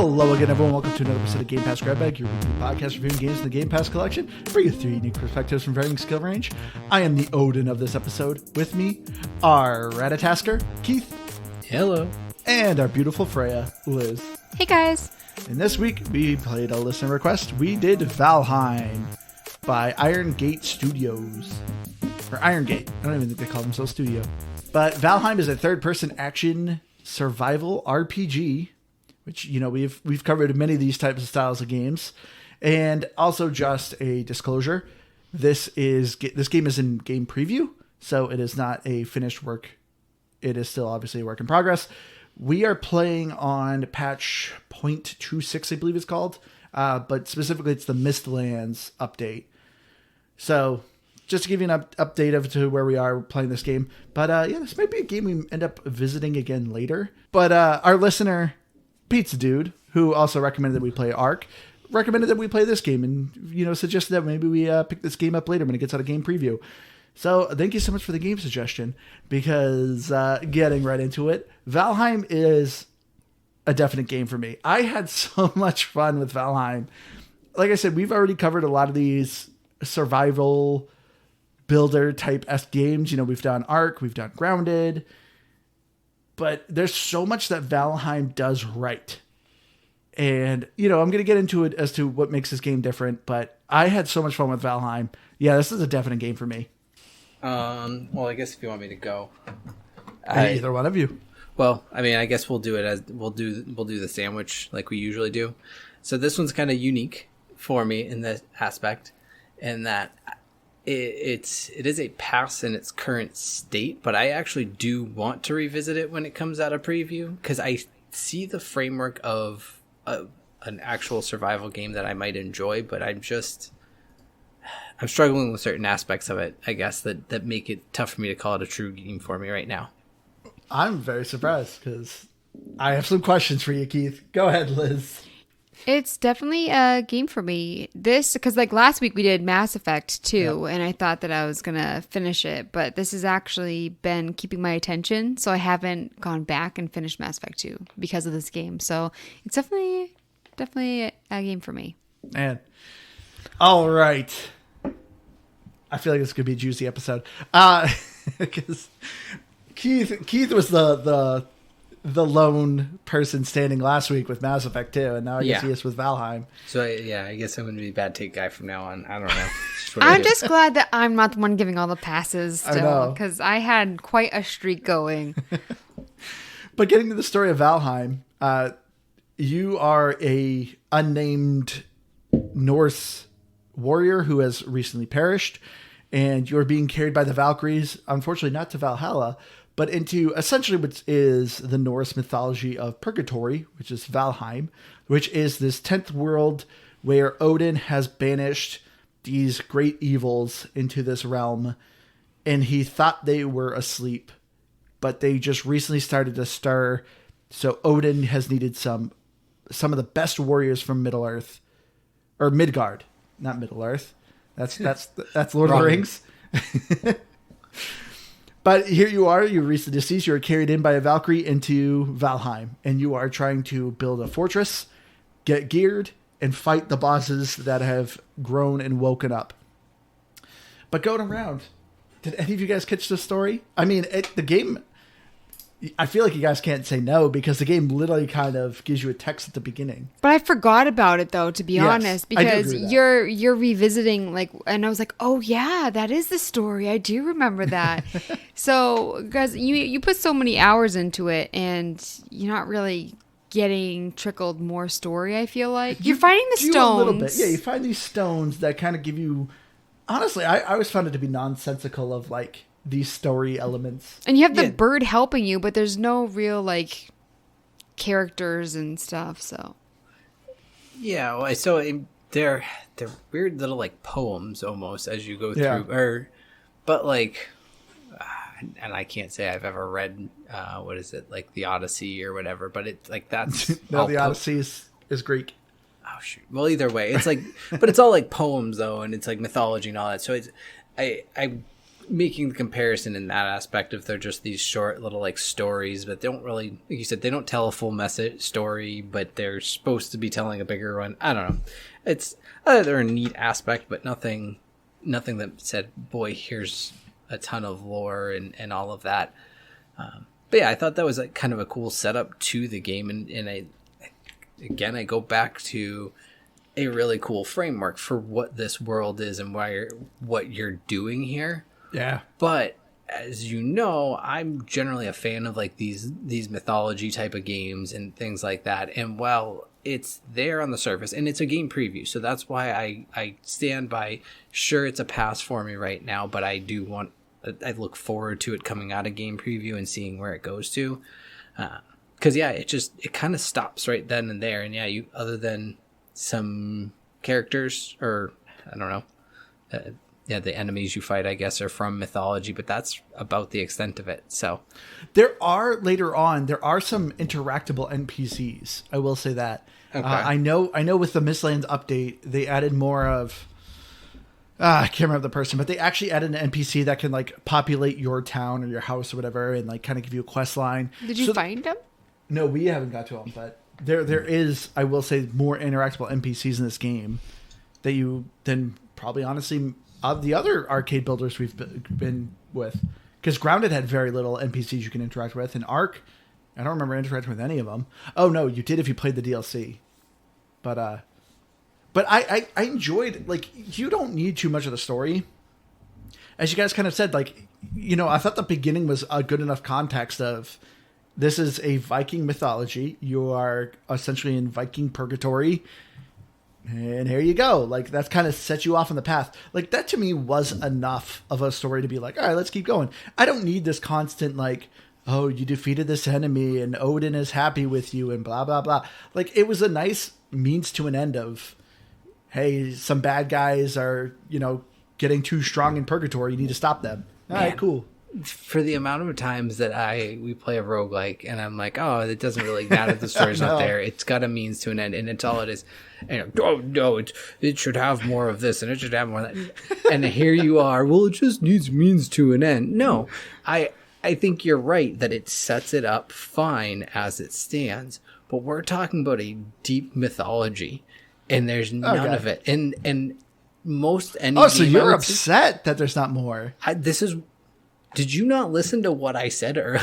Hello again, everyone. Welcome to another episode of Game Pass Grab Bag, your weekly podcast reviewing games in the Game Pass collection, bringing you 3 unique perspectives from varying skill range. I am the Odin of this episode. With me, our Ratatasker, Keith. Hello. And our beautiful Freya, Liz. Hey, guys. And this week, we played a listener request. We did Valheim by Iron Gate Studios. Or Iron Gate. I don't even think they call themselves studio. But Valheim is a third-person action survival RPG, which, you know, we've covered many of these types of styles of games. And also, just a disclosure, this game is in game preview, so it is not a finished work. It is still obviously a work in progress. We are playing on patch 0.26, I believe it's called, but specifically it's the Mistlands update. So just to give you an update of to where we are playing this game. But yeah, this might be a game we end up visiting again later. But our listener, Pizza Dude, who also recommended that we play Ark, recommended that we play this game and, you know, suggested that maybe we pick this game up later when it gets out of game preview. So thank you so much for the game suggestion, because getting right into it, Valheim is a definite game for me. I had so much fun with Valheim. Like I said, we've already covered a lot of these survival builder type esque games. You know, we've done Ark, we've done Grounded, but there's so much that Valheim does right. And, you know, I'm going to get into it as to what makes this game different, but I had so much fun with Valheim. Yeah, this is a definite game for me. Well, I guess if you want me to go, Either one of you. Well, I mean, I guess we'll do it as we'll do the sandwich like we usually do. So this one's kind of unique for me in this aspect, in that it is a pass in its current state, but I actually do want to revisit it when it comes out of preview, because I see the framework of an actual survival game that I might enjoy, but I'm struggling with certain aspects of it, I guess, that make it tough for me to call it a true game for me right now. I'm very surprised, because I have some questions for you, Keith. Go ahead, Liz. It's definitely a game for me. Because like last week we did Mass Effect 2, and I thought that I was going to finish it, but this has actually been keeping my attention, so I haven't gone back and finished Mass Effect 2 because of this game. So it's definitely a game for me. Man. All right. I feel like this could be a juicy episode. Because Keith was the lone person standing last week with Mass Effect 2, and now I guess he is with Valheim. So I guess I'm going to be a bad take guy from now on. I don't know. I'm just glad that I'm not the one giving all the passes still, because I had quite a streak going. But getting to the story of Valheim, you are a unnamed Norse warrior who has recently perished, and you're being carried by the Valkyries, unfortunately not to Valhalla, but into essentially what is the Norse mythology of Purgatory, which is Valheim, which is this 10th world where Odin has banished these great evils into this realm, and he thought they were asleep, but they just recently started to stir. So Odin has needed some of the best warriors from Middle-earth, or Midgard, not Middle-earth. That's Lord of the Rings. But here you are, you're recently deceased, you're carried in by a Valkyrie into Valheim, and you are trying to build a fortress, get geared, and fight the bosses that have grown and woken up. But going around, did any of you guys catch the story? I mean, the game, I feel like you guys can't say no, because the game literally kind of gives you a text at the beginning. But I forgot about it, though, to be honest, because you're revisiting, like, and I was like, oh yeah, that is the story. I do remember that. So, guys, you put so many hours into it, and you're not really getting trickled more story. I feel like you're finding the stones. A little bit, yeah. You find these stones that kind of give you. Honestly, I always found it to be nonsensical of like these story elements. And you have the bird helping you, but there's no real like characters and stuff, so. Yeah, well, so they're weird little like poems almost as you go through, but like, and I can't say I've ever read what is it, like the Odyssey or whatever, but it's like that's no, the Odyssey is Greek. Oh shoot. Well, either way, it's like, but it's all like poems though, and it's like mythology and all that. So it's I making the comparison in that aspect if they're just these short little like stories, but they don't really, like you said, they don't tell a full message story, but they're supposed to be telling a bigger one. I don't know. It's they're a neat aspect, but nothing that said, boy, here's a ton of lore and all of that. But yeah, I thought that was like kind of a cool setup to the game, and I go back to a really cool framework for what this world is and what you're doing here. Yeah. But as you know, I'm generally a fan of like these mythology type of games and things like that. And while it's there on the surface, and it's a game preview, so that's why I stand by, sure, it's a pass for me right now, but I look forward to it coming out of game preview and seeing where it goes to. Because it kind of stops right then and there. And yeah, other than some characters, or I don't know, the enemies you fight, I guess, are from mythology, but that's about the extent of it. So later on there are some interactable NPCs. I will say that. Okay. I know with the Mistlands update, they added more of, I can't remember the person, but they actually added an NPC that can like populate your town or your house or whatever, and like kind of give you a quest line. Did you find them? No, we haven't got to them, but there is, I will say, more interactable NPCs in this game that you then probably honestly of the other arcade builders we've been with, because Grounded had very little NPCs you can interact with, and Ark, I don't remember interacting with any of them. Oh no, you did if you played the DLC, but I enjoyed, like, you don't need too much of the story, as you guys kind of said. Like, you know, I thought the beginning was a good enough context of, this is a Viking mythology, you are essentially in Viking purgatory, and here you go. Like, that's kind of set you off on the path. Like, that to me was enough of a story to be like, all right, let's keep going. I don't need this constant, like, oh, you defeated this enemy and Odin is happy with you and blah, blah, blah. Like, it was a nice means to an end of, hey, some bad guys are, you know, getting too strong in purgatory. You need to stop them. All right, cool. For the amount of times that we play a roguelike and I'm like, oh, it doesn't really matter. The story's not there. It's got a means to an end, and it's all it is. And oh no, it should have more of this and it should have more of that. And here you are. Well, it just needs means to an end. No, I think you're right that it sets it up fine as it stands. But we're talking about a deep mythology, and there's none of it. And most any. Oh, so you're upset that there's not more. Did you not listen to what I said earlier?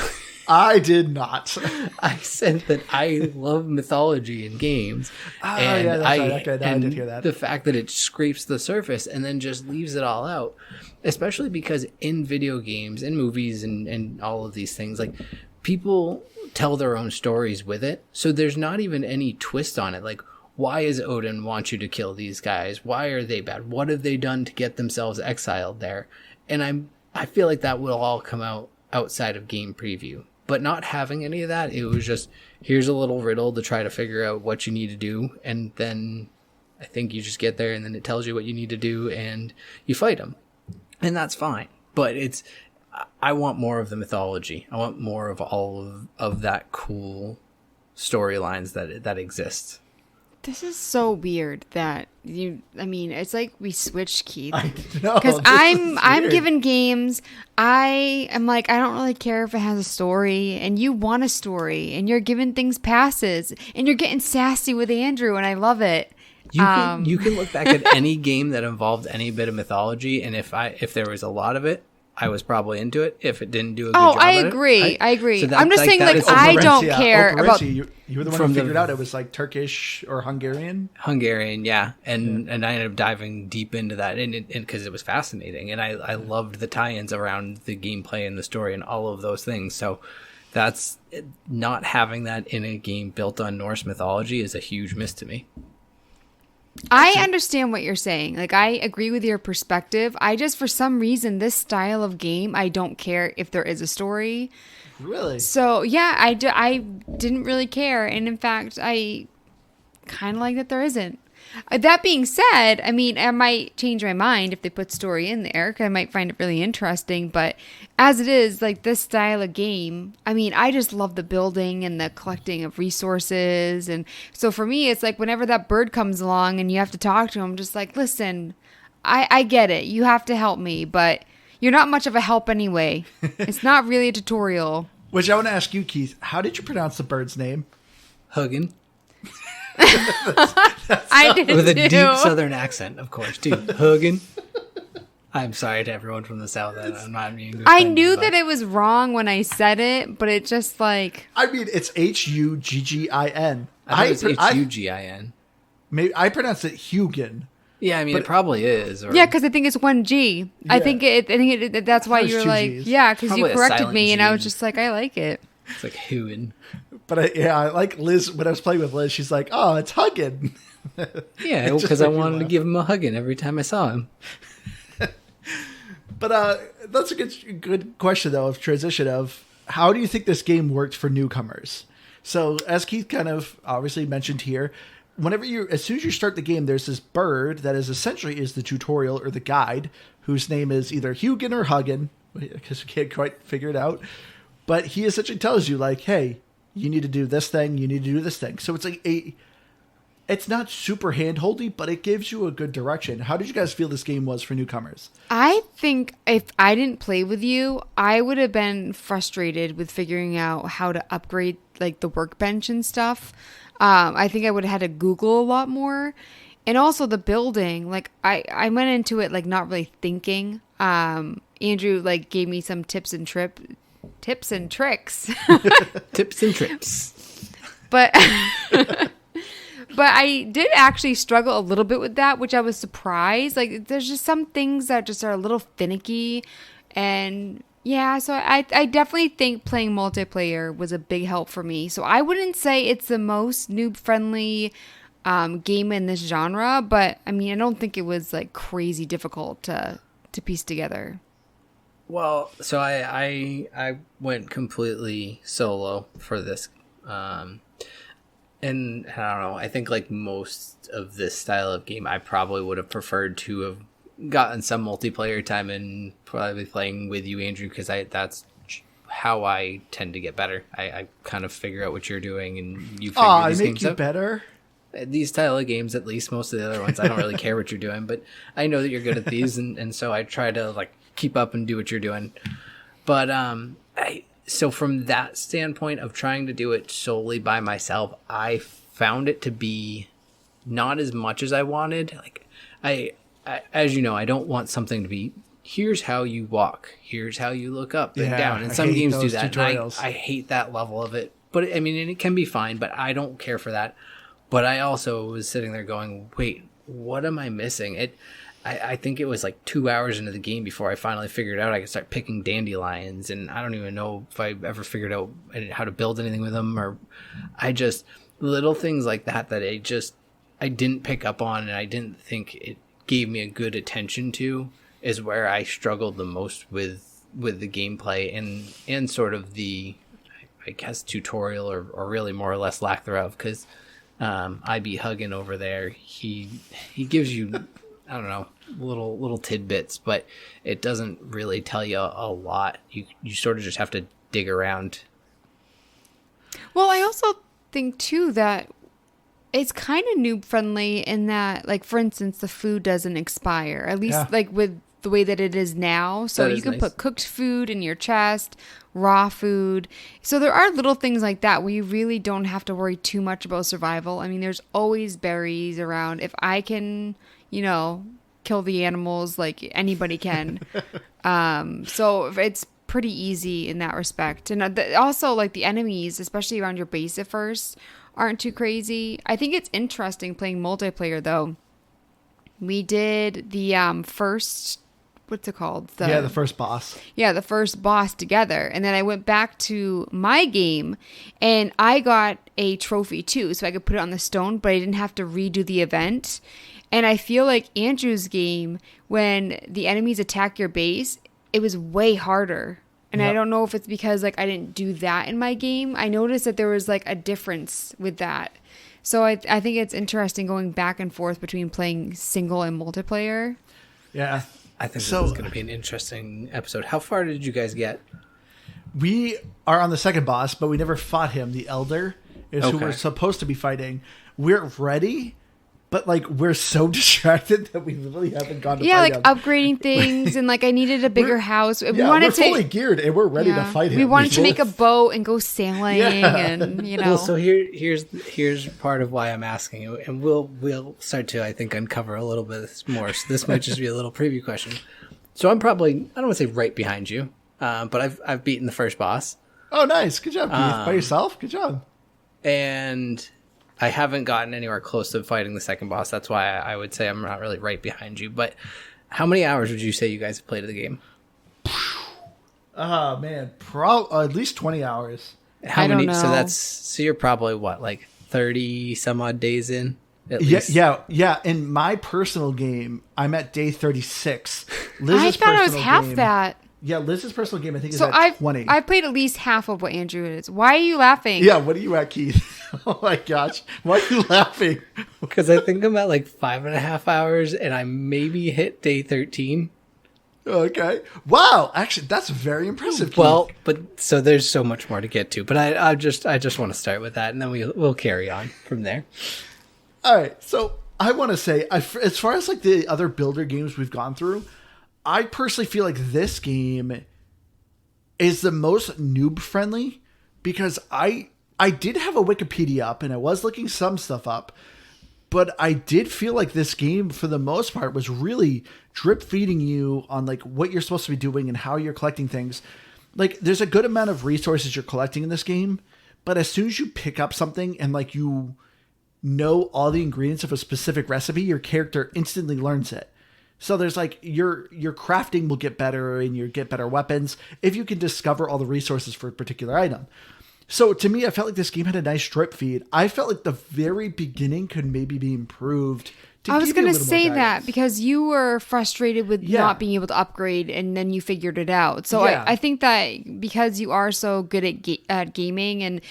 I did not. I said that I love mythology in games. And yeah, that's right. Okay, I did hear that. The fact that it scrapes the surface and then just leaves it all out, especially because in video games and movies and all of these things, like, people tell their own stories with it. So there's not even any twist on it. Like, why does Odin want you to kill these guys? Why are they bad? What have they done to get themselves exiled there? And I feel like that will all come out outside of game preview. But not having any of that, it was just, here's a little riddle to try to figure out what you need to do. And then I think you just get there and then it tells you what you need to do and you fight them. And that's fine. But I want more of the mythology. I want more of all of that cool storylines that exist. This is so weird that it's like we switched, Keith. I know. Because I'm given games. I am like, I don't really care if it has a story, and you want a story, and you're giving things passes, and you're getting sassy with Andrew, and I love it. You can look back at any game that involved any bit of mythology, and if there was a lot of it, I was probably into it. If it didn't do a good job I agree. I agree. So I'm just saying, like, I don't care about. You were the one who figured out it was like Turkish or Hungarian. Hungarian, yeah, and I ended up diving deep into that, and because it was fascinating, and I loved the tie-ins around the gameplay and the story and all of those things. So that's not having that in a game built on Norse mythology is a huge miss to me. I understand what you're saying. Like, I agree with your perspective. I just, for some reason, this style of game, I don't care if there is a story. Really? So, yeah, I didn't really care. And in fact, I kind of like that there isn't. That being said, I mean, I might change my mind if they put story in there, 'cause I might find it really interesting. But as it is, like, this style of game, I mean, I just love the building and the collecting of resources. And so for me, it's like whenever that bird comes along and you have to talk to him, just like, listen, I get it. You have to help me, but You're not much of a help anyway. It's not really a tutorial. Which I want to ask you, Keith. How did you pronounce the bird's name? Huggin. I did With a too. deep southern accent, of course, too. Huggin. I'm sorry to everyone from the south. I'm not being I knew that it was wrong when I said it, but it just like... I mean, it's Huggin. I thought it was Hugin. Maybe I pronounce it Hugin. Yeah, I mean, it probably is. Or Yeah, because I think it's one G. I think that's why There's you're two like, Gs. yeah, because you Probably a corrected silent me, and I G. was just like, I like it. It's like Huin. But I like Liz, when I was playing with Liz, she's like, oh, it's Huggin. Yeah, because I wanted to give him a hugging every time I saw him. But that's a good question, though, of transition of how do you think this game worked for newcomers? So as Keith kind of obviously mentioned here, as soon as you start the game, there's this bird that is essentially is the tutorial or the guide, whose name is either Hugin or Huggin, because we can't quite figure it out. But he essentially tells you, like, hey, you need to do this thing, you need to do this thing. So it's like it's not super hand-holdy, but it gives you a good direction. How did you guys feel this game was for newcomers? I think if I didn't play with you, I would have been frustrated with figuring out how to upgrade like the workbench and stuff. I think I would have had to Google a lot more. And also the building, like I went into it like not really thinking. Andrew like gave me some tips and tricks. Tips and trips. But but I did actually struggle a little bit with that, which I was surprised. Like there's just some things that just are a little finicky. And yeah, so I definitely think playing multiplayer was a big help for me. So I wouldn't say it's the most noob-friendly game in this genre, but I mean, I don't think it was like crazy difficult to piece together. Well, so I went completely solo for this. And I don't know, I think like most of this style of game, I probably would have preferred to have gotten some multiplayer time and probably playing with you, Andrew, because that's how I tend to get better. I kind of figure out what you're doing and you figure these games out. Better? These style of games, at least most of the other ones, I don't really care what you're doing, but I know that you're good at these, and so I try to like keep up and do what you're doing. But so from that standpoint of trying to do it solely by myself, I found it to be not as much as I wanted. Like I as you know, I don't want something to be, here's how you walk, here's how you look up and down. And some games do that. And I hate that level of it. But I mean, it can be fine, but I don't care for that. But I also was sitting there going, wait, what am I missing? I think it was like 2 hours into the game before I finally figured out I could start picking dandelions, and I don't even know if I ever figured out how to build anything with them, or I just, little things like that I didn't pick up on, and I didn't think it gave me a good attention to, is where I struggled the most with the gameplay and sort of the, I guess, tutorial or really more or less lack thereof, because I be hugging over there. He gives you, I don't know, little tidbits, but it doesn't really tell you a lot. You sort of just have to dig around. Well, I also think too that it's kind of noob friendly in that, like, for instance, the food doesn't expire, at least like with the way that it is now. So you can put cooked food in your chest, raw food. So there are little things like that where you really don't have to worry too much about survival. I mean, there's always berries around. If I can, kill the animals, like anybody can. So it's pretty easy in that respect. And also, like, the enemies, especially around your base at first, aren't too crazy. I think it's interesting playing multiplayer, though. We did the first, what's it called? The first boss. Yeah, the first boss together. And then I went back to my game and I got a trophy too. So I could put it on the stone, but I didn't have to redo the event. And I feel like Andrew's game, when the enemies attack your base, it was way harder. And I don't know if it's because, like, I didn't do that in my game. I noticed that there was, like, a difference with that. So I think it's interesting going back and forth between playing single and multiplayer. Yeah. I think this is going to be an interesting episode. How far did you guys get? We are on the second boss, but we never fought him. The Elder is who we're supposed to be fighting. We're ready, but like we're so distracted that we literally haven't gone to Yeah, fight like him. upgrading things, and like I needed a bigger house. We Yeah, wanted we're to fully geared and we're ready to fight him. We wanted to make a boat and go sailing, and Well, so here's part of why I'm asking you, and we'll start to, I think, uncover a little bit more. So this might just be a little preview question. So I'm probably, I don't want to say right behind you, but I've beaten the first boss. Oh, nice, good job, Keith. By yourself, good job. And I haven't gotten anywhere close to fighting the second boss. That's why I would say I'm not really right behind you. But how many hours would you say you guys have played of the game? Oh man, at least 20 hours. I don't know. So you're probably what, like 30 some odd days in? At least? Yeah. In my personal game, I'm at day 36. I thought I was half that. Yeah, Liz's personal game, I think, is at 20. I've played at least half of what Andrew is. Why are you laughing? Yeah, what are you at, Keith? Oh my gosh. Why are you laughing? Because I think I'm at like 5.5 hours and I maybe hit day 13. Okay. Wow. Actually, that's very impressive, Keith. Well, but so there's so much more to get to. But I just want to start with that, and then we'll carry on from there. All right. So I want to say, as far as like the other builder games we've gone through, I personally feel like this game is the most noob friendly because I did have a Wikipedia up and I was looking some stuff up, but I did feel like this game for the most part was really drip feeding you on like what you're supposed to be doing and how you're collecting things. Like there's a good amount of resources you're collecting in this game, but as soon as you pick up something and like you know all the ingredients of a specific recipe, your character instantly learns it. So there's like your crafting will get better and you get better weapons if you can discover all the resources for a particular item. So to me, I felt like this game had a nice drip feed. I felt like the very beginning could maybe be improved. I was going to say that because you were frustrated with not being able to upgrade and then you figured it out. So I think that because you are so good at gaming and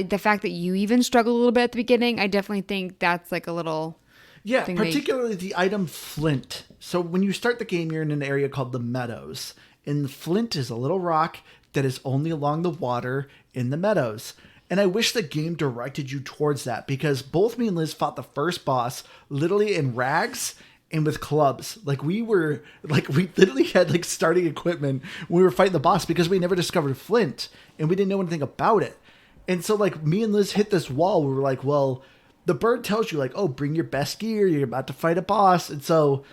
the fact that you even struggled a little bit at the beginning, I definitely think that's like a little... Yeah, particularly the item flint. So when you start the game, you're in an area called the Meadows. And flint is a little rock that is only along the water in the meadows. And I wish the game directed you towards that because both me and Liz fought the first boss literally in rags and with clubs. Like we literally had like starting equipment when we were fighting the boss because we never discovered flint and we didn't know anything about it. And so like me and Liz hit this wall. We were like, well, the bird tells you like, oh, bring your best gear. You're about to fight a boss. And so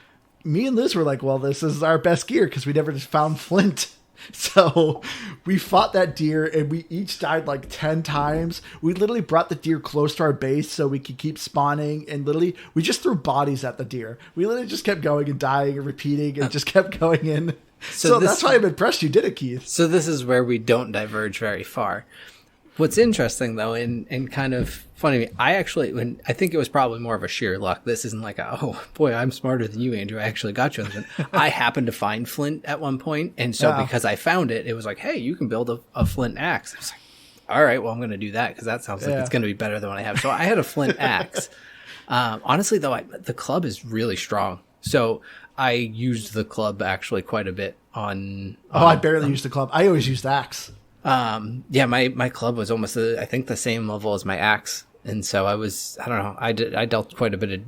me and Liz were like, well, this is our best gear because we never just found flint. So we fought that deer and we each died like 10 times. We literally brought the deer close to our base so we could keep spawning. And literally we just threw bodies at the deer. We literally just kept going and dying and repeating and just kept going in. So that's why I'm impressed you did it, Keith. So this is where we don't diverge very far. What's interesting, though, and kind of funny, I think it was probably more of a sheer luck. This isn't like, oh, boy, I'm smarter than you, Andrew. I actually got you on this. I happened to find flint at one point, and so because I found it, it was like, hey, you can build a flint axe. I was like, all right, well, I'm going to do that because that sounds like it's going to be better than what I have. So I had a flint axe. Honestly, though, the club is really strong. So I used the club actually quite a bit on... I barely used the club. I always used the axe. My club was almost I think the same level as my axe, and so I dealt quite a bit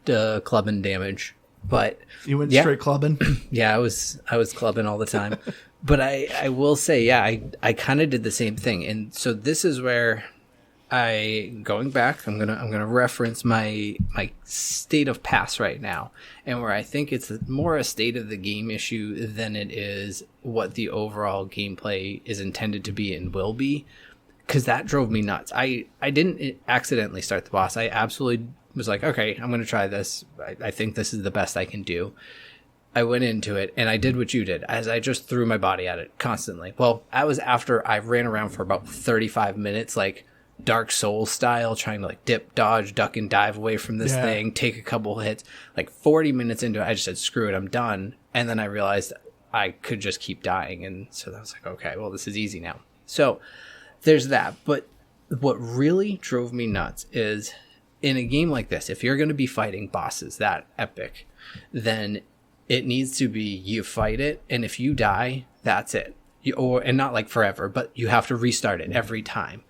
of clubbing damage, but you went straight clubbing. Yeah, I was clubbing all the time. But I will say, I kind of did the same thing, and so this is where going back, I'm gonna reference my state of pass right now, and where I think it's more a state of the game issue than it is what the overall gameplay is intended to be and will be, because that drove me nuts. I didn't accidentally start the boss. I absolutely was like, okay, I'm gonna try this. I think this is the best I can do. I went into it and I did what you did, as I just threw my body at it constantly. Well, that was after I ran around for about 35 minutes, like Dark Souls style, trying to like dip, dodge, duck, and dive away from this thing, take a couple hits. Like 40 minutes into it, I just said, screw it, I'm done. And then I realized I could just keep dying. And so I was like, okay, well, this is easy now. So there's that. But what really drove me nuts is in a game like this, if you're going to be fighting bosses that epic, then it needs to be you fight it. And if you die, that's it. And not like forever, but you have to restart it every time.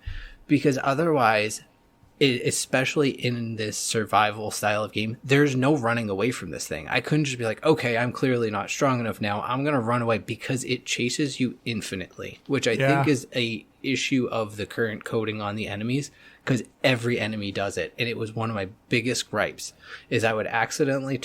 Because otherwise, especially in this survival style of game, there's no running away from this thing. I couldn't just be like, okay, I'm clearly not strong enough now, I'm gonna run away, because it chases you infinitely, which I think is a issue of the current coding on the enemies, because every enemy does it. And it was one of my biggest gripes, is I would accidentally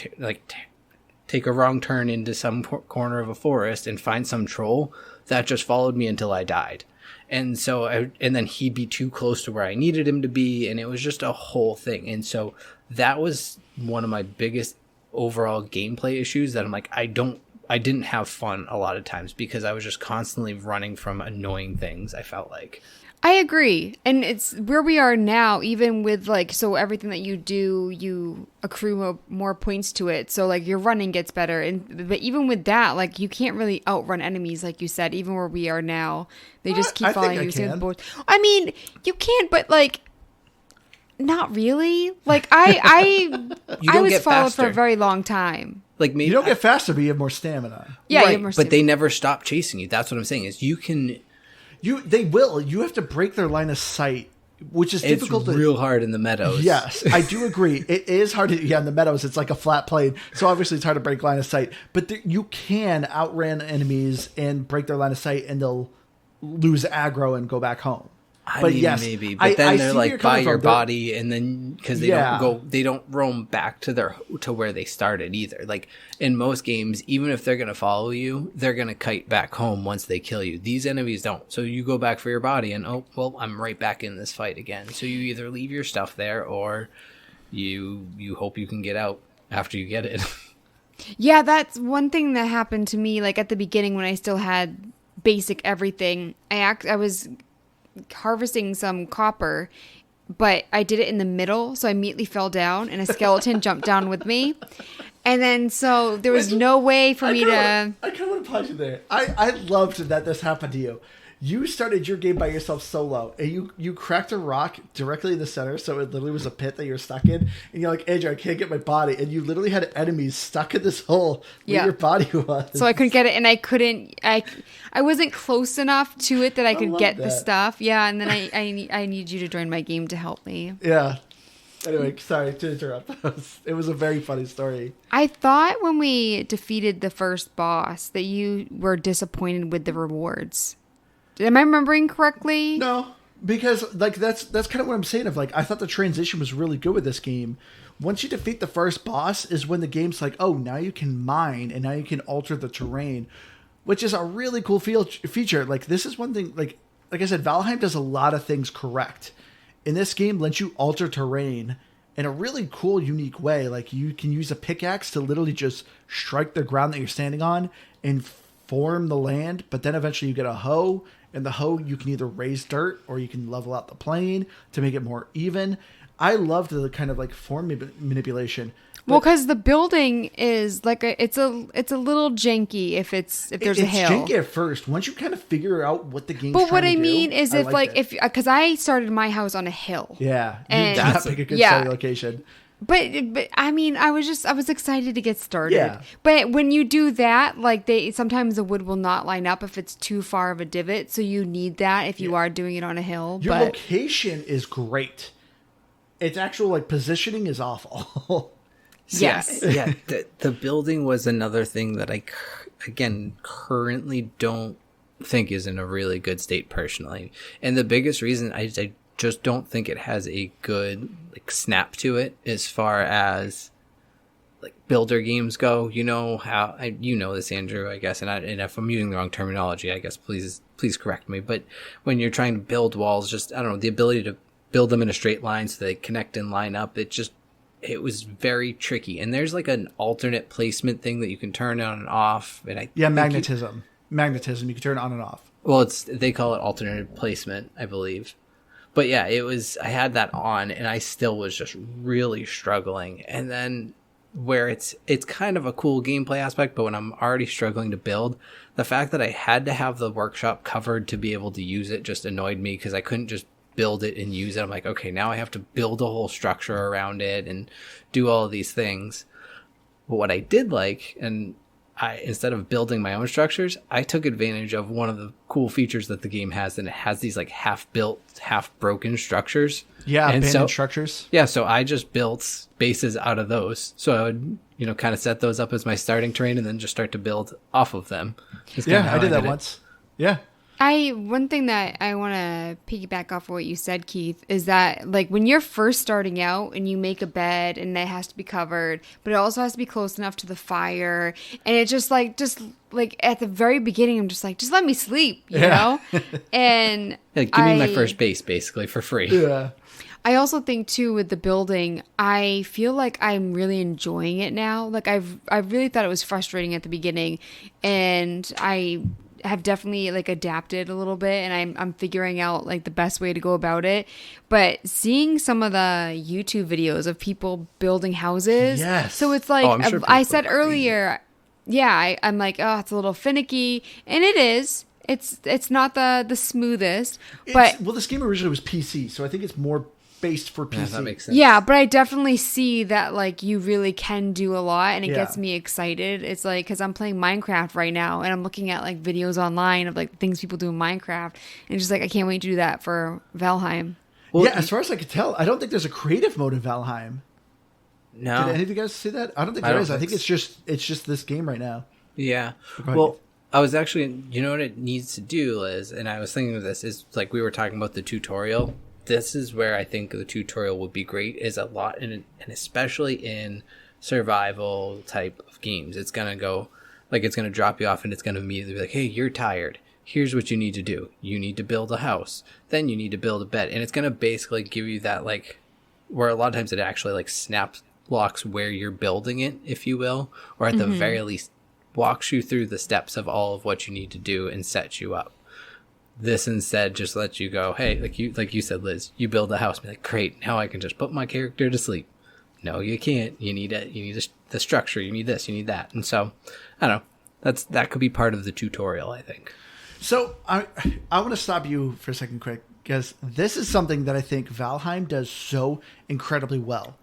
take a wrong turn into some corner of a forest and find some troll that just followed me until I died. And so, and then he'd be too close to where I needed him to be, and it was just a whole thing. And so that was one of my biggest overall gameplay issues, that I'm like, I didn't have fun a lot of times, because I was just constantly running from annoying things, I felt like. I agree. And it's where we are now, even with like, so everything that you do, you accrue more points to it. So like your running gets better. But even with that, like you can't really outrun enemies, like you said, even where we are now. They just keep following you. I mean, you can, but like, not really. Like I was followed for a very long time. Like maybe you don't get faster, but you have more stamina. Yeah, right, you have more stamina. But they never stop chasing you. That's what I'm saying, is you can... They will. You have to break their line of sight, which is difficult. It's real hard in the meadows. Yes, I do agree. It is hard to, in the meadows, it's like a flat plane. So obviously it's hard to break line of sight. But you can outrun enemies and break their line of sight, and they'll lose aggro and go back home. But yes, maybe. But then they're like by your body, and then because they don't roam back to where they started either. Like in most games, even if they're gonna follow you, they're gonna kite back home once they kill you. These enemies don't. So you go back for your body, and I'm right back in this fight again. So you either leave your stuff there, or you hope you can get out after you get it. Yeah, that's one thing that happened to me. Like at the beginning, when I still had basic everything, I was harvesting some copper, but I did it in the middle, so I immediately fell down, and a skeleton jumped down with me. And then so there was no way for me to... I kind of want to pause you there. I loved that this happened to you. You started your game by yourself solo, and you cracked a rock directly in the center, so it literally was a pit that you were stuck in, and you're like, Andrew, I can't get my body, and you literally had enemies stuck in this hole where your body was. So I couldn't get it, and I wasn't close enough to it that I could get the stuff. Yeah, and then I need you to join my game to help me. Yeah. Anyway, sorry to interrupt. It was a very funny story. I thought when we defeated the first boss that you were disappointed with the rewards. Am I remembering correctly? No, because like that's kind of what I'm saying. Of like, I thought the transition was really good with this game. Once you defeat the first boss, is when the game's like, oh, now you can mine and now you can alter the terrain, which is a really cool feature. Like this is one thing. Like I said, Valheim does a lot of things correct. In this game, lets you alter terrain in a really cool, unique way. Like you can use a pickaxe to literally just strike the ground that you're standing on and form the land. But then eventually you get a hoe. And the hoe, you can either raise dirt or you can level out the plane to make it more even. I loved the kind of like form manipulation. Well, because the building is like it's a little janky if there's a hill. It's janky at first. Once you kind of figure out what the game's But what I trying to mean do, is if because I started my house on a hill. Yeah, and you did not pick a good starting location. But I mean, I was excited to get started. Yeah. But when you do that, like sometimes the wood will not line up if it's too far of a divot. So you need that if you are doing it on a hill. Your location is great. Its actual like positioning is awful. Yes. Yeah. The building was another thing that I, again, currently don't think is in a really good state personally. And the biggest reason I just don't think it has a good like snap to it as far as like builder games go. You know how you know this, Andrew, I guess, and if I'm using the wrong terminology, I guess please correct me. But when you're trying to build walls, just I don't know, the ability to build them in a straight line so they connect and line up, it was very tricky. And there's like an alternate placement thing that you can turn on and off. And magnetism you can turn it on and off. Well, they call it alternate placement, I believe. But yeah, I had that on and I still was just really struggling. And then where it's kind of a cool gameplay aspect, but when I'm already struggling to build, the fact that I had to have the workshop covered to be able to use it just annoyed me because I couldn't just build it and use it. I'm like, okay, now I have to build a whole structure around it and do all of these things. But what I did like, and instead of building my own structures, I took advantage of one of the cool features that the game has, and it has these like half-built, half-broken structures. Yeah, and abandoned structures. Yeah, so I just built bases out of those. So I would, kind of set those up as my starting terrain and then just start to build off of them. Yeah, I did that once. Yeah. One thing that I want to piggyback off of what you said, Keith, is that like when you're first starting out and you make a bed and it has to be covered, but it also has to be close enough to the fire, and it's just like at the very beginning, I'm just like, just let me sleep, you know? And yeah, give me my first base basically for free. Yeah. I also think too with the building, I feel like I'm really enjoying it now. Like I really thought it was frustrating at the beginning, and I have definitely like adapted a little bit, and I'm figuring out like the best way to go about it. But seeing some of the YouTube videos of people building houses, yes. So it's like I'm sure I said earlier, I'm like, oh, it's a little finicky, and it is. It's not the smoothest, but this game originally was PC, so I think it's more based for PC. Yeah, that makes sense. Yeah, but I definitely see that like you really can do a lot, and it Yeah. gets me excited. It's like because I'm playing Minecraft right now, and I'm looking at like videos online of like things people do in Minecraft, and just like I can't wait to do that for Valheim. Well, yeah, as far as I can tell, I don't think there's a creative mode in Valheim. No. Did any of you guys see that? I don't think there is. I think it's just this game right now. Yeah. ahead. Well, I was actually, what it needs to do, Liz, and I was thinking of this, is like we were talking about the tutorial. This is where I think the tutorial would be great, is a lot, and especially in survival type of games. It's going to go, like it's going to drop you off, and it's going to immediately be like, hey, you're tired. Here's what you need to do. You need to build a house. Then you need to build a bed. And it's going to basically give you that, like, where a lot of times it actually, like, snaps blocks where you're building it, if you will, or at the very least walks you through the steps of all of what you need to do and sets you up. This instead just lets you go, hey, like you said, Liz, you build a house, be like, great, now I can just put my character to sleep. No, you can't. You need the structure. You need this. You need that. And so, I don't know. That could be part of the tutorial, I think. So I want to stop you for a second, quick, because this is something that I think Valheim does so incredibly well.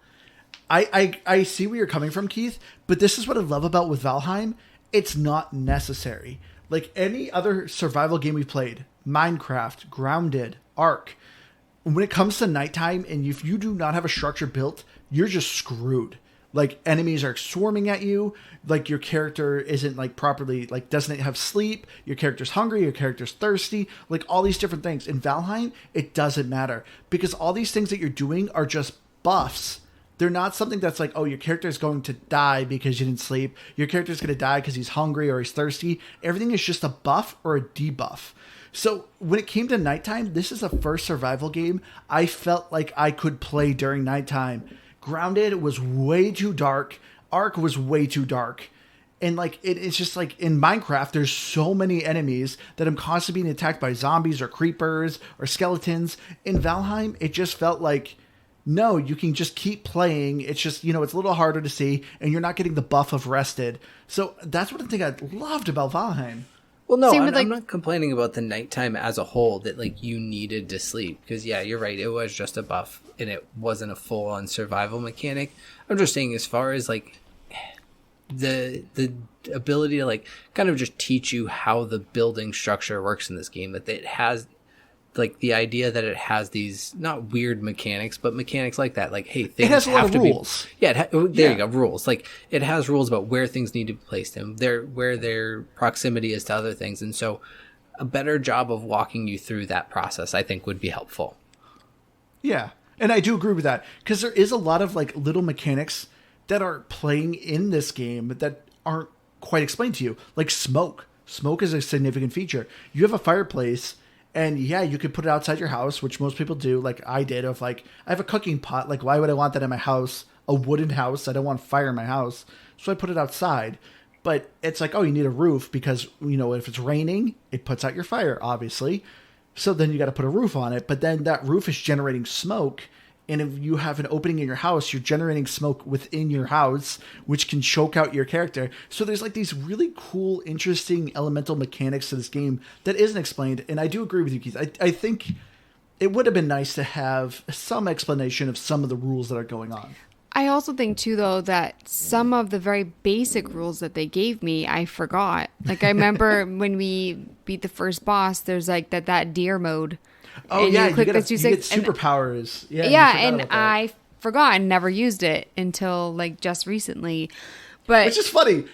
I see where you're coming from, Keith, but this is what I love about with Valheim. It's not necessary. Like any other survival game we played, Minecraft, Grounded, Ark, when it comes to nighttime and if you do not have a structure built, you're just screwed. Like enemies are swarming at you, like your character isn't like properly, like doesn't have sleep, your character's hungry, your character's thirsty, like all these different things. In Valheim, it doesn't matter because all these things that you're doing are just buffs. They're not something that's like, oh, your character is going to die because you didn't sleep. Your character is going to die because he's hungry or he's thirsty. Everything is just a buff or a debuff. So when it came to nighttime, this is the first survival game I felt like I could play during nighttime. Grounded was way too dark. Ark was way too dark. And like it's just like in Minecraft, there's so many enemies that I'm constantly being attacked by zombies or creepers or skeletons. In Valheim, it just felt like, no, you can just keep playing. It's just, it's a little harder to see, and you're not getting the buff of rested. So that's one thing I loved about Valheim. Well, no, I'm not complaining about the nighttime as a whole, that like you needed to sleep. Because, yeah, you're right. It was just a buff, and it wasn't a full-on survival mechanic. I'm just saying as far as like the ability to like kind of just teach you how the building structure works in this game, that it has like the idea that it has these not weird mechanics, but mechanics like that. Like, hey, things have have to to rules. be. Yeah, you go, rules. Like it has rules about where things need to be placed and where their proximity is to other things, and so a better job of walking you through that process, I think, would be helpful. Yeah, and I do agree with that because there is a lot of like little mechanics that are playing in this game that aren't quite explained to you. Like smoke. Smoke is a significant feature. You have a fireplace. And yeah, you could put it outside your house, which most people do, like I did, of like, I have a cooking pot, like why would I want that in my house? A wooden house, I don't want fire in my house. So I put it outside. But it's like, oh, you need a roof because, if it's raining, it puts out your fire, obviously. So then you got to put a roof on it. But then that roof is generating smoke. And if you have an opening in your house, you're generating smoke within your house, which can choke out your character. So there's like these really cool, interesting elemental mechanics to this game that isn't explained. And I do agree with you, Keith. I think it would have been nice to have some explanation of some of the rules that are going on. I also think too, though, that some of the very basic rules that they gave me, I forgot. Like I remember when we beat the first boss, there's like that deer mode. Oh and yeah, you click you the get 2-6 superpowers. Yeah, yeah, you forgot and about that. I forgot and never used it until like just recently. But Which is funny.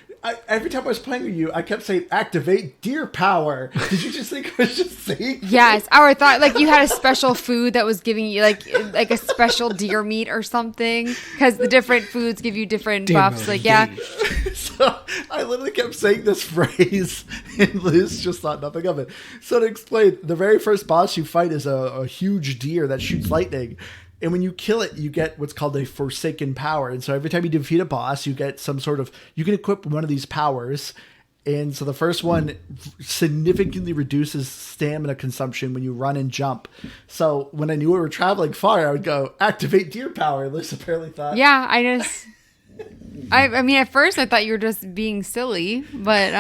Every time I was playing with you, I kept saying, activate deer power. Did you just think I was just saying? yes, or I thought like you had a special food that was giving you like a special deer meat or something, because the different foods give you different buffs. Like yeah, So I literally kept saying this phrase, and Liz just thought nothing of it. So to explain, the very first boss you fight is a huge deer that shoots lightning. And when you kill it, you get what's called a forsaken power. And so every time you defeat a boss, you get some sort of, you can equip one of these powers. And so the first one significantly reduces stamina consumption when you run and jump. So when I knew we were traveling far, I would go, activate deer power. Liz apparently thought. yeah. I mean, at first I thought you were just being silly, but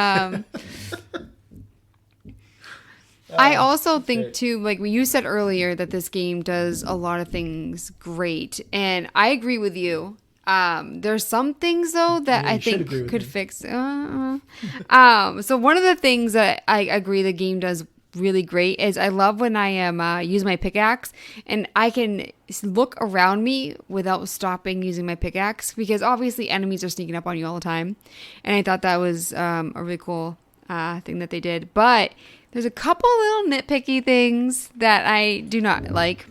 I also think too, like what you said earlier, that this game does a lot of things great, and I agree with you. There's some things though that Yeah, I you should think agree with could me. fix. So one of the things that I agree the game does really great is I love when I am use my pickaxe and I can look around me without stopping using my pickaxe, because obviously enemies are sneaking up on you all the time, and I thought that was a really cool thing that they did. But there's a couple little nitpicky things that I do not like.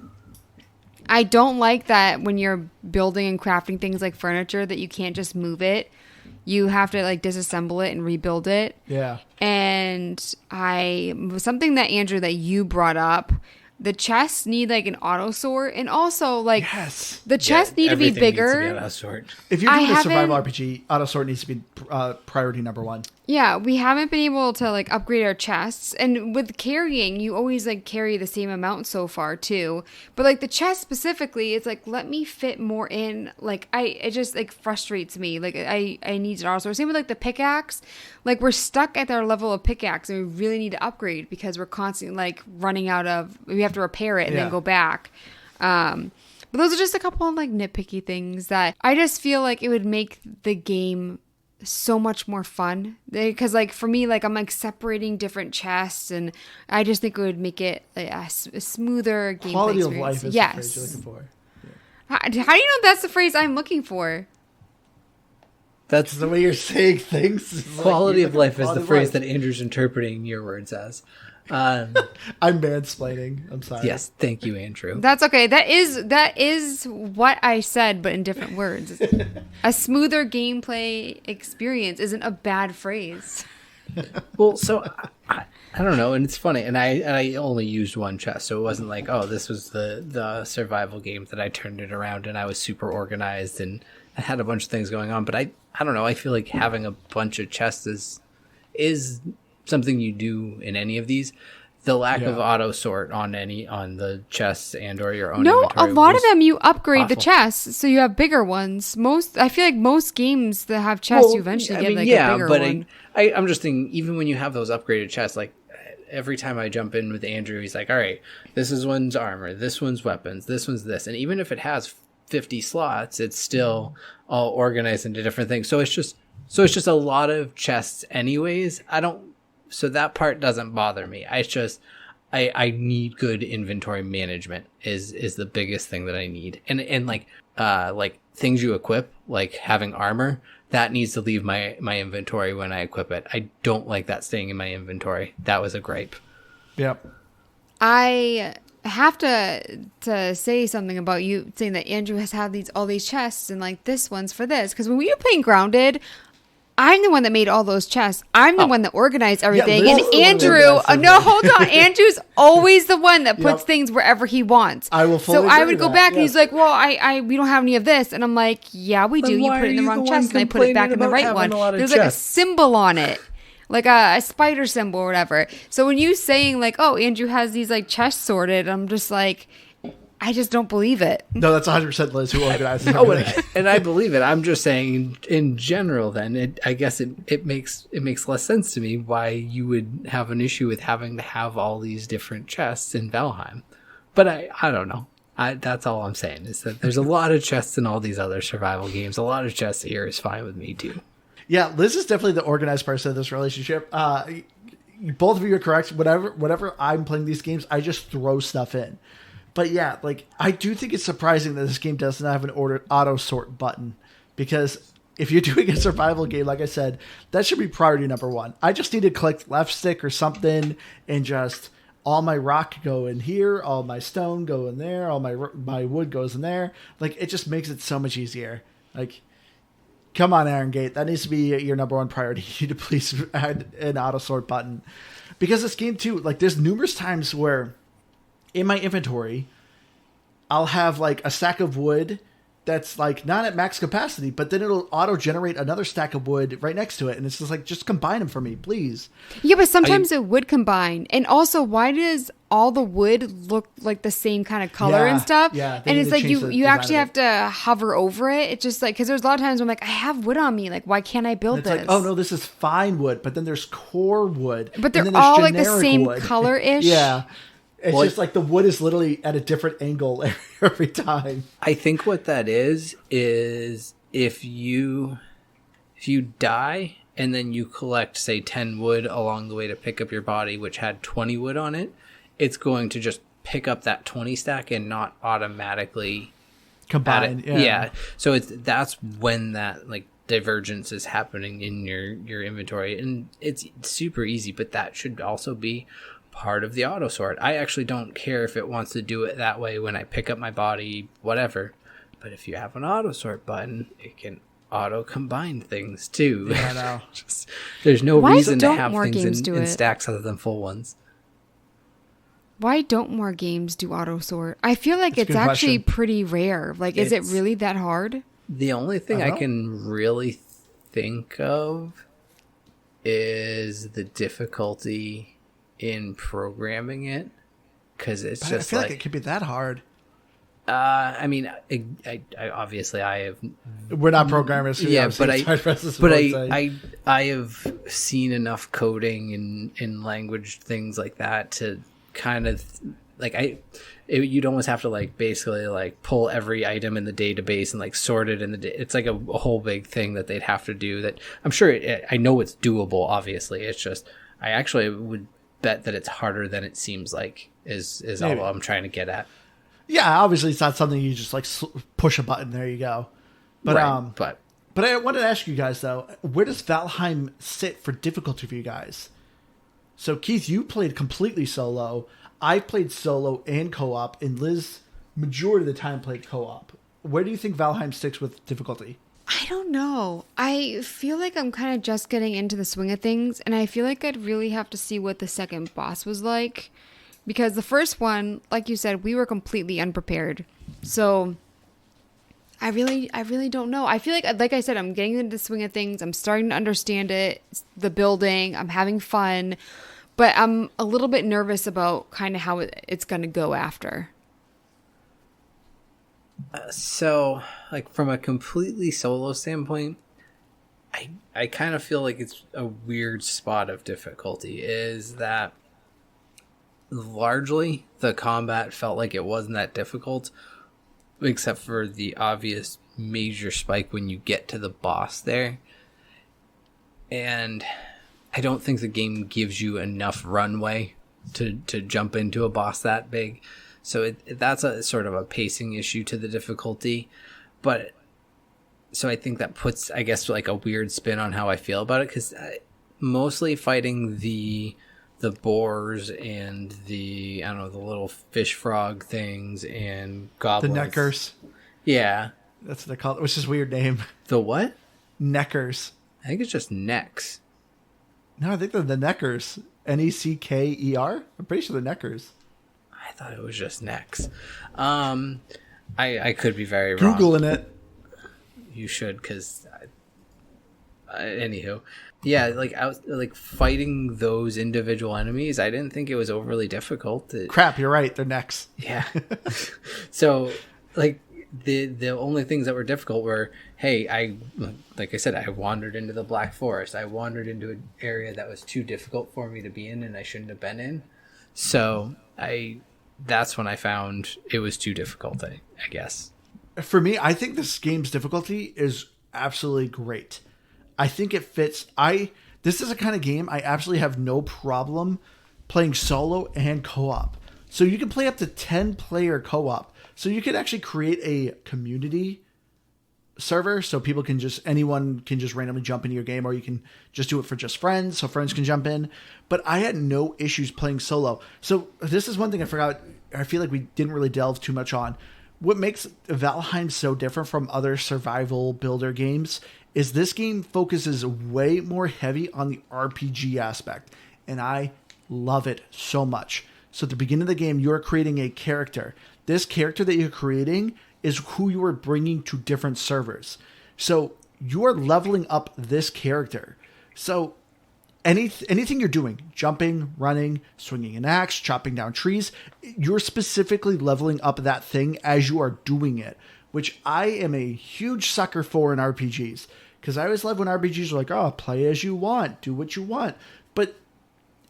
I don't like that when you're building and crafting things like furniture that you can't just move it. You have to like disassemble it and rebuild it. Yeah. And something that Andrew, that you brought up, the chests need like an auto sort, and also like Yes. the chests need to be bigger. If you're doing I a survival haven't- RPG, auto sort needs to be priority number one. Yeah, we haven't been able to like upgrade our chests, and with carrying, you always like carry the same amount so far too. But like the chest specifically, it's like let me fit more in. Like it just like frustrates me. Like I need to also. Same with like the pickaxe. Like we're stuck at our level of pickaxe, and we really need to upgrade because we're constantly like running out of. We have to repair it and then go back. But those are just a couple of like nitpicky things that I just feel like it would make the game so much more fun, because like for me, like I'm like separating different chests, and I just think it would make it like, a smoother gameplay Quality of experience. life is Yes. the phrase you're looking for. How do you know that's the phrase I'm looking for? That's The way you're saying things. Is like, quality you're of looking life for is quality the of phrase life. that Andrew's interpreting your words as. I'm mansplaining. I'm sorry. Yes, thank you, Andrew. That's okay. That is what I said, but in different words. A smoother gameplay experience isn't a bad phrase. Well, so I don't know, and it's funny, and I only used one chest, so it wasn't like, oh, this was the survival game that I turned it around and I was super organized and I had a bunch of things going on. But I don't know, I feel like having a bunch of chests is something you do in any of these. The lack of auto sort on the chests and or your own No, a inventory lot was of them you upgrade the awful. chests, so you have bigger ones. I feel like most games that have chests, you eventually get like a bigger one. I'm just thinking, even when you have those upgraded chests, like every time I jump in with Andrew, he's like, all right, this is one's armor, this one's weapons, this one's this. And even if it has 50 slots, it's still all organized into different things. So it's just a lot of chests anyways. So that part doesn't bother me. I need good inventory management is the biggest thing that I need. And like things you equip, like having armor, that needs to leave my inventory when I equip it. I don't like that staying in my inventory. That was a gripe. Yep. I have to say something about you saying that Andrew has had all these chests and like this one's for this, because when we were playing Grounded, I'm the one that made all those chests. I'm the one that organized everything. Liz And is the one that Andrew, organized everything. no, hold on. Andrew's always the one that puts things wherever he wants. I will fully So I agree would with go that, back and yes. he's like, well, we don't have any of this. And I'm like, yeah, we do. Then You why put it in are the you wrong the chest one and I put it back in the complaining right about one. having a lot of There's like a chests? symbol on it. Like a spider symbol or whatever. So when you saying like, oh, Andrew has these like chests sorted, I'm just like, I just don't believe it. No, that's 100% Liz who organizes Oh, everything. and I believe it. I'm just saying, in general, then I guess it makes less sense to me why you would have an issue with having to have all these different chests in Valheim. But I don't know. That's all I'm saying, is that there's a lot of chests in all these other survival games. A lot of chests here is fine with me too. Yeah, Liz is definitely the organized person of this relationship. Both of you are correct. Whenever I'm playing these games, I just throw stuff in. But yeah, like I do think it's surprising that this game does not have an auto sort button, because if you're doing a survival game, like I said, that should be priority number one. I just need to click left stick or something and just all my rock go in here, all my stone go in there, all my wood goes in there. Like it just makes it so much easier. Like, come on, Iron Gate, that needs to be your number one priority. You need to please add an auto sort button, because this game too, like there's numerous times where in my inventory, I'll have like a stack of wood that's like not at max capacity, but then it'll auto generate another stack of wood right next to it. And it's just like, just combine them for me, please. Yeah, but sometimes it would combine. And also, why does all the wood look like the same kind of color and stuff? Yeah. And it's like you actually have to hover over it. It's just like, because there's a lot of times I'm like, I have wood on me. Like, why can't I build it's this? like, oh no, this is fine wood. But then there's core wood. But they're and then there's all like the generic same wood. color-ish. Yeah. It's just like the wood is literally at a different angle every time. I think what that is if you die and then you collect, say, 10 wood along the way to pick up your body, which had 20 wood on it, it's going to just pick up that 20 stack and not automatically combine. Yeah. So that's when that like divergence is happening in your inventory, and it's super easy, but that should also be part of the auto sort. I actually don't care if it wants to do it that way when I pick up my body, whatever. But if you have an auto sort button, it can auto combine things too. Yeah, I know. There's no Why reason to don't have more things games in stacks other than full ones. Why don't more games do auto sort? I feel like That's a it's good actually question. pretty rare. Like, is it really that hard? The only thing I can really think of is the difficulty in programming it, because it's But just I feel like it could be that hard. I mean, I obviously I have. We're not programmers. So Yeah, but I I have seen enough coding and language things like that to kind of like you'd almost have to like basically like pull every item in the database and like sort it in the it's like a whole big thing that they'd have to do. That I'm sure I know it's doable. Obviously, it's just I actually would bet that it's harder than it seems like. Is all I'm trying to get at. Yeah, obviously it's not something you just like push a button. There you go. But right, but I wanted to ask you guys though, where does Valheim sit for difficulty for you guys? So Keith, you played completely solo. I played solo and co-op, and Liz, majority of the time, played co-op. Where do you think Valheim sticks with difficulty? I don't know. I feel like I'm kind of just getting into the swing of things, and I feel like I'd really have to see what the second boss was like. Because the first one, like you said, we were completely unprepared. So I really don't know. I feel like I said, I'm getting into the swing of things. I'm starting to understand it, the building. I'm having fun. But I'm a little bit nervous about kind of how it's going to go after. So, like, from a completely solo standpoint, I kind of feel like it's a weird spot of difficulty, is that largely the combat felt like it wasn't that difficult, except for the obvious major spike when you get to the boss there. And I don't think the game gives you enough runway to jump into a boss that big. So that's a sort of a pacing issue to the difficulty. But so I think that puts, I guess, like a weird spin on how I feel about it, because mostly fighting the boars and the, I don't know, the little fish frog things and goblins. The Neckers. Yeah. That's what they call it, which is a weird name. The what? Neckers. I think it's just necks. No, I think they're the Neckers. Necker? I'm pretty sure they're Neckers. I thought it was just necks. I could be very wrong. Googling it. You should, because anywho, yeah, like I was like fighting those individual enemies. I didn't think it was overly difficult. Crap, you're right. They're necks. Yeah. So, like the only things that were difficult were, hey, like I said, I wandered into the Black Forest. I wandered into an area that was too difficult for me to be in, and I shouldn't have been in. So I that's when I found it was too difficult, I guess. For me, I think this game's difficulty is absolutely great. I think it fits. This is a kind of game I absolutely have no problem playing solo and co-op. So you can play up to 10-player co-op. So you could actually create a community server so anyone can just randomly jump into your game, or you can just do it for just friends so friends can jump in. But I had no issues playing solo. So this is one thing I forgot. I feel like we didn't really delve too much on. What makes Valheim so different from other survival builder games is this game focuses way more heavy on the RPG aspect, and I love it so much. So at the beginning of the game, you're creating a character. This character that you're creating is who you are bringing to different servers. So you're leveling up this character. So anything you're doing, jumping, running, swinging an axe, chopping down trees, you're specifically leveling up that thing as you are doing it, which I am a huge sucker for in RPGs. Because I always love when RPGs are like, oh, play as you want, do what you want. But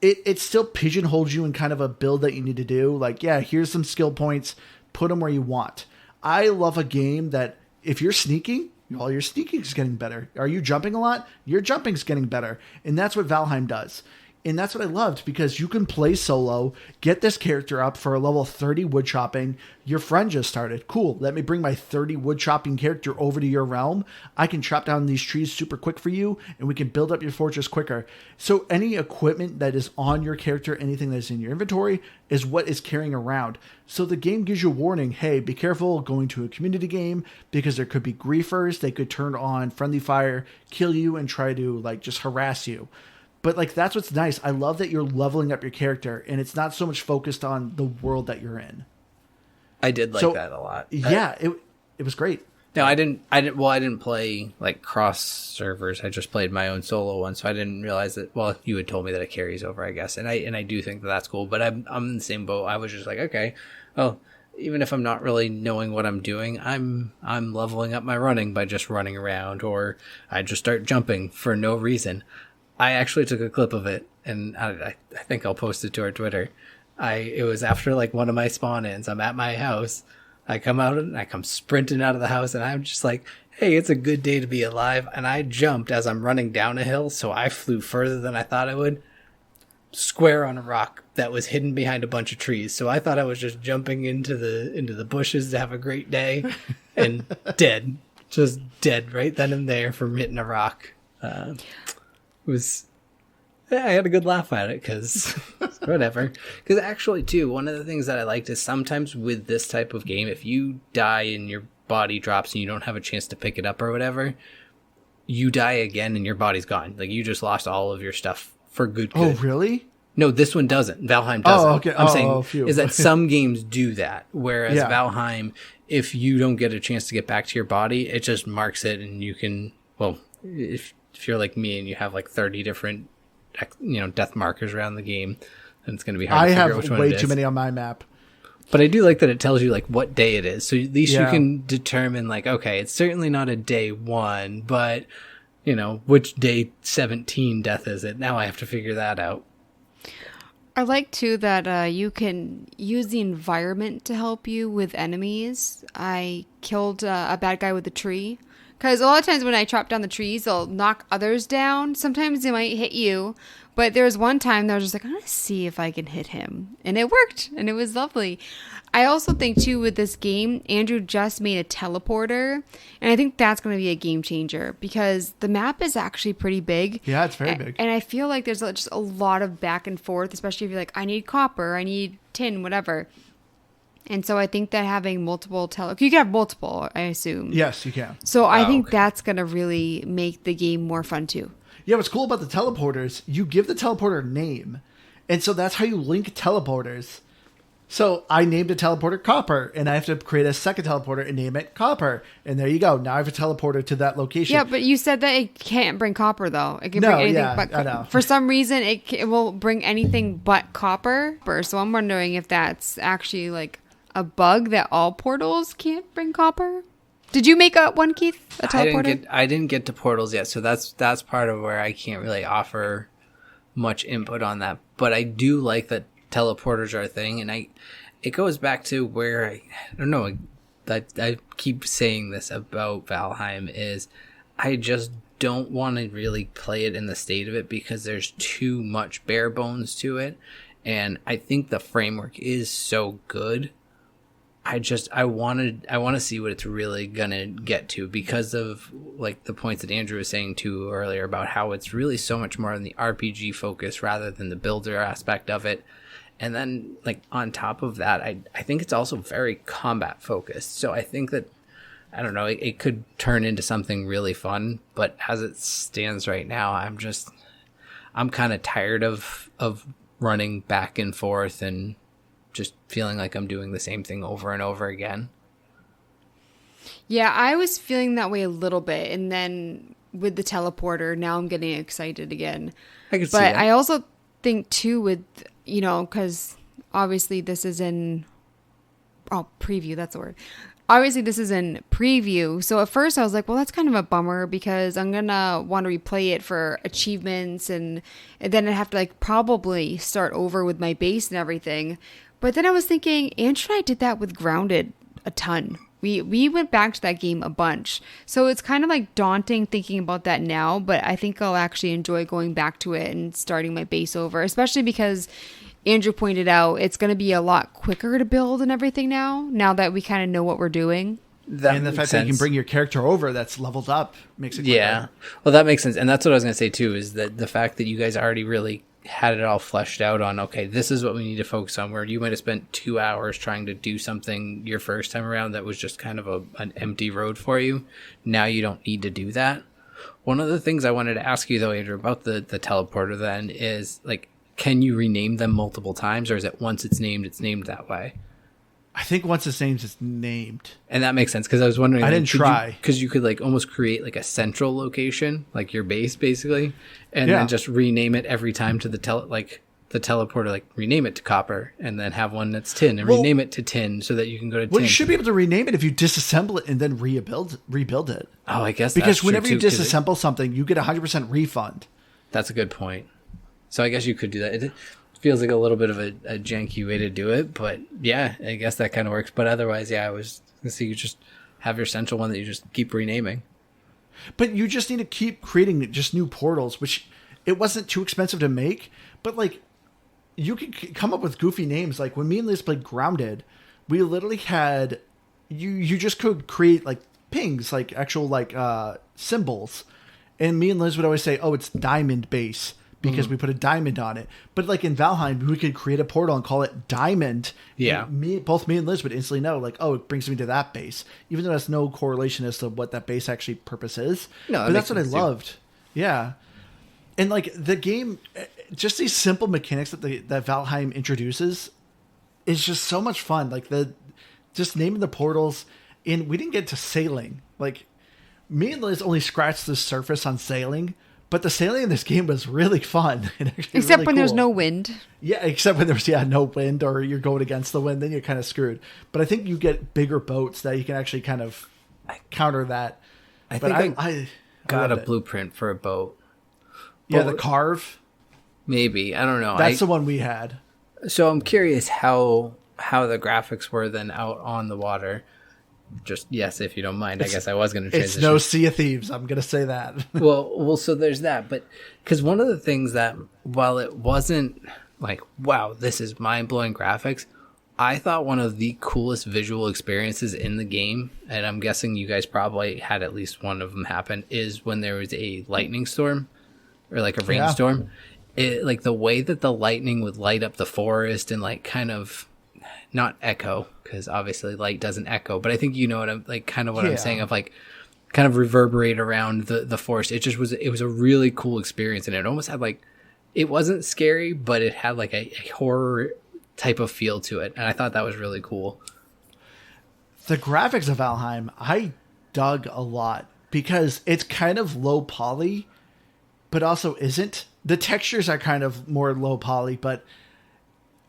it still pigeonholes you in kind of a build that you need to do. Like, yeah, here's some skill points, put them where you want. I love a game that if you're sneaking, all your sneaking is getting better. Are you jumping a lot? Your jumping's getting better. And that's what Valheim does. And that's what I loved, because you can play solo, get this character up for a level 30 wood chopping. Your friend just started. Cool. Let me bring my 30 wood chopping character over to your realm. I can chop down these trees super quick for you, and we can build up your fortress quicker. So any equipment that is on your character, anything that's in your inventory, is what is carrying around. So the game gives you a warning. Hey, be careful going to a community game, because there could be griefers. They could turn on friendly fire, kill you, and try to just harass you. But that's what's nice. I love that you're leveling up your character, and it's not so much focused on the world that you're in. I did like that a lot. Yeah, it was great. No, I didn't play cross servers. I just played my own solo one, so I didn't realize that. Well, you had told me that it carries over, I guess, and I do think that that's cool. But I'm in the same boat. I was just like, okay, well, even if I'm not really knowing what I'm doing, I'm leveling up my running by just running around, or I just start jumping for no reason. I actually took a clip of it, and I think I'll post it to our Twitter. It was after one of my spawn-ins. I'm at my house. I come out and I come sprinting out of the house, and I'm just like, hey, it's a good day to be alive. And I jumped as I'm running down a hill, so I flew further than I thought I would. Square on a rock that was hidden behind a bunch of trees. So I thought I was just jumping into the bushes to have a great day, and dead. Just dead right then and there from hitting a rock. I had a good laugh at it, because whatever. Because actually, too, one of the things that I liked is sometimes with this type of game, if you die and your body drops and you don't have a chance to pick it up or whatever, you die again and your body's gone. You just lost all of your stuff for good. Oh, really? No, this one doesn't. Valheim doesn't. Oh, okay. I'm saying is that some games do that, whereas Valheim, if you don't get a chance to get back to your body, it just marks it, and you can, well, if you're like me and you have 30 different death markers around the game, then it's going to be hard to figure out which one it is. I have way too many on my map. But I do like that it tells you what day it is, so at least you can determine okay, it's certainly not a day 1, but which day 17 death is it? Now I have to figure that out. I like too that you can use the environment to help you with enemies. I killed a bad guy with a tree. Because a lot of times when I chop down the trees, they'll knock others down. Sometimes they might hit you. But there was one time that I was just like, I'm going to see if I can hit him. And it worked. And it was lovely. I also think, too, with this game, Andrew just made a teleporter. And I think that's going to be a game changer. Because the map is actually pretty big. Yeah, it's very big. And I feel like there's just a lot of back and forth. Especially if you're I need copper, I need tin, whatever. And so I think that having multiple you can have multiple, I assume. Yes, you can. So I think that's going to really make the game more fun too. Yeah, what's cool about the teleporters, you give the teleporter a name. And so that's how you link teleporters. So I named a teleporter Copper, and I have to create a second teleporter and name it Copper. And there you go. Now I have a teleporter to that location. Yeah, but you said that it can't bring copper, though. It can bring anything but copper. For some reason, it will bring anything but copper. So I'm wondering if that's actually a bug that all portals can't bring copper. Did you make one, Keith? A teleporter? I didn't get to portals yet, so that's part of where I can't really offer much input on that. But I do like that teleporters are a thing, and it goes back to where I don't know. I keep saying this about Valheim is I just don't want to really play it in the state of it because there's too much bare bones to it, and I think the framework is so good. I want to see what it's really gonna get to because of like the points that Andrew was saying too earlier about how it's really so much more on the RPG focus rather than the builder aspect of it. And then like on top of that, I think it's also very combat focused. So I think that, I don't know, it could turn into something really fun, but as it stands right now, I'm kind of tired of running back and forth and just feeling like I'm doing the same thing over and over again. Yeah, I was feeling that way a little bit, and then with the teleporter, now I'm getting excited again. I can see that. But I also think too with, because obviously this is in preview, that's the word. Obviously this is in preview. So at first I was like, well, that's kind of a bummer because I'm going to want to replay it for achievements and then I'd have to like probably start over with my base and everything. But then I was thinking, Andrew and I did that with Grounded a ton. We went back to that game a bunch. So it's kind of like daunting thinking about that now, but I think I'll actually enjoy going back to it and starting my base over, especially because Andrew pointed out it's going to be a lot quicker to build and everything now that we kind of know what we're doing. And the fact that you can bring your character over that's leveled up makes it quicker. Yeah. Well, that makes sense. And that's what I was going to say too, is that the fact that you guys already really had it all fleshed out on, okay, this is what we need to focus on, where you might have spent 2 hours trying to do something your first time around that was just kind of an empty road for you. Now you don't need to do that. One of the things I wanted to ask you though, Andrew, about the teleporter then is like, can you rename them multiple times, or is it once it's named that way? I think once it's named, it's named. And that makes sense because I was wondering. I didn't try. Because you could like almost create like a central location, like your base basically, and then just rename it every time to the teleporter, like rename it to copper and then have one that's tin and rename it to tin so that you can go to tin. Well, you should be able to rename it if you disassemble it and then rebuild it. Oh, I guess because that's whenever true you disassemble something, you get 100% refund. That's a good point. So I guess you could do that. It feels like a little bit of a janky way to do it, but yeah, I guess that kind of works. But otherwise, yeah, I was going to say you just have your central one that you just keep renaming. But you just need to keep creating just new portals, which it wasn't too expensive to make, but like you could come up with goofy names. Like when me and Liz played Grounded, we literally had, you just could create like pings, like actual like symbols. And me and Liz would always say, oh, it's diamond base, because we put a diamond on it. But like in Valheim, we could create a portal and call it Diamond. Yeah. Both me and Liz would instantly know, like, oh, it brings me to that base. Even though there's no correlation as to what that base actually purpose is. No, but that's what I loved. Yeah. And like the game, just these simple mechanics that Valheim introduces is just so much fun. Like just naming the portals. And we didn't get to sailing. Like me and Liz only scratched the surface on sailing. But the sailing in this game was really fun. Except really when cool. there's no wind. Yeah, except when there's no wind or you're going against the wind, then you're kind of screwed. But I think you get bigger boats that you can actually kind of counter that. I got a blueprint for a boat. Yeah, the Carve. Maybe. I don't know. That's the one we had. So I'm curious how the graphics were then out on the water. Just yes, if you don't mind. I guess I was going to transition. It's no Sea of Thieves. I'm going to say that. well, so there's that. But because one of the things that, while it wasn't like, wow, this is mind-blowing graphics, I thought one of the coolest visual experiences in the game, and I'm guessing you guys probably had at least one of them happen, is when there was a lightning storm or like a rainstorm. It, like the way that the lightning would light up the forest and like kind of not echo, because obviously light doesn't echo, but I think you know what I'm like, kind of what I'm saying, of like kind of reverberate around the forest. It was a really cool experience, and it almost had like, it wasn't scary, but it had like a horror type of feel to it, and I thought that was really cool. The graphics of Valheim, I dug a lot because it's kind of low poly, but also isn't. The textures are kind of more low poly, but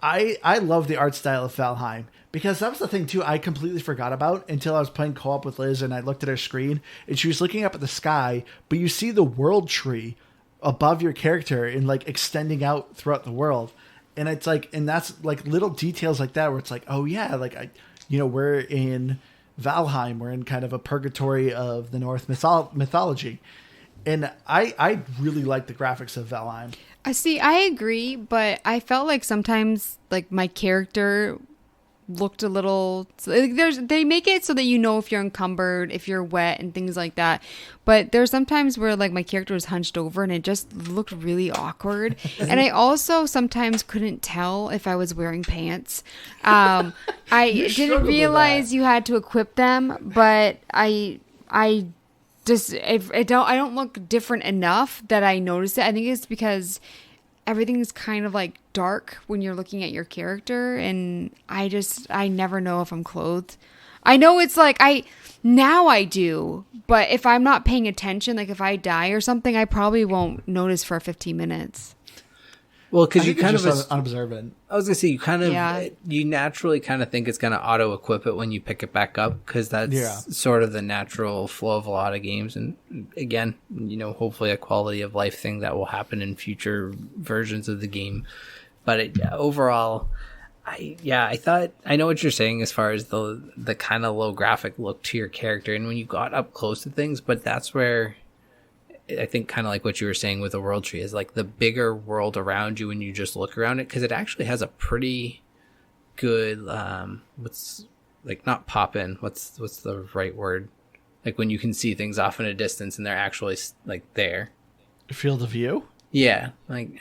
I love the art style of Valheim, because that was the thing too I completely forgot about until I was playing co-op with Liz and I looked at her screen and she was looking up at the sky, but you see the world tree above your character and like extending out throughout the world. And it's like, and that's like little details like that where it's like, oh yeah, like we're in Valheim, we're in kind of a purgatory of the Norse mythology. And I really like the graphics of Valheim. I agree, but I felt like sometimes like my character looked a little, they make it so that you know if you're encumbered, if you're wet and things like that, but there's sometimes where like my character was hunched over and it just looked really awkward. And I also sometimes couldn't tell if I was wearing pants. I didn't realize you had to equip them, but I just, I don't look different enough that I noticed it. I think it's because everything is kind of like dark when you're looking at your character, and I never know if I'm clothed. I know it's like now I do, but if I'm not paying attention, like if I die or something, I probably won't notice for 15 minutes. Well, because you kind of unobservant. I was gonna say you naturally kind of think it's gonna auto equip it when you pick it back up, because that's sort of the natural flow of a lot of games. And again, hopefully a quality of life thing that will happen in future versions of the game. But overall, I thought I know what you're saying as far as the kind of low graphic look to your character, and when you got up close to things, but that's where I think kind of like what you were saying with the world tree is like the bigger world around you when you just look around it, because it actually has a pretty good what's like not pop in what's the right word, like when you can see things off in a distance and they're actually like there. Field of view. Yeah, like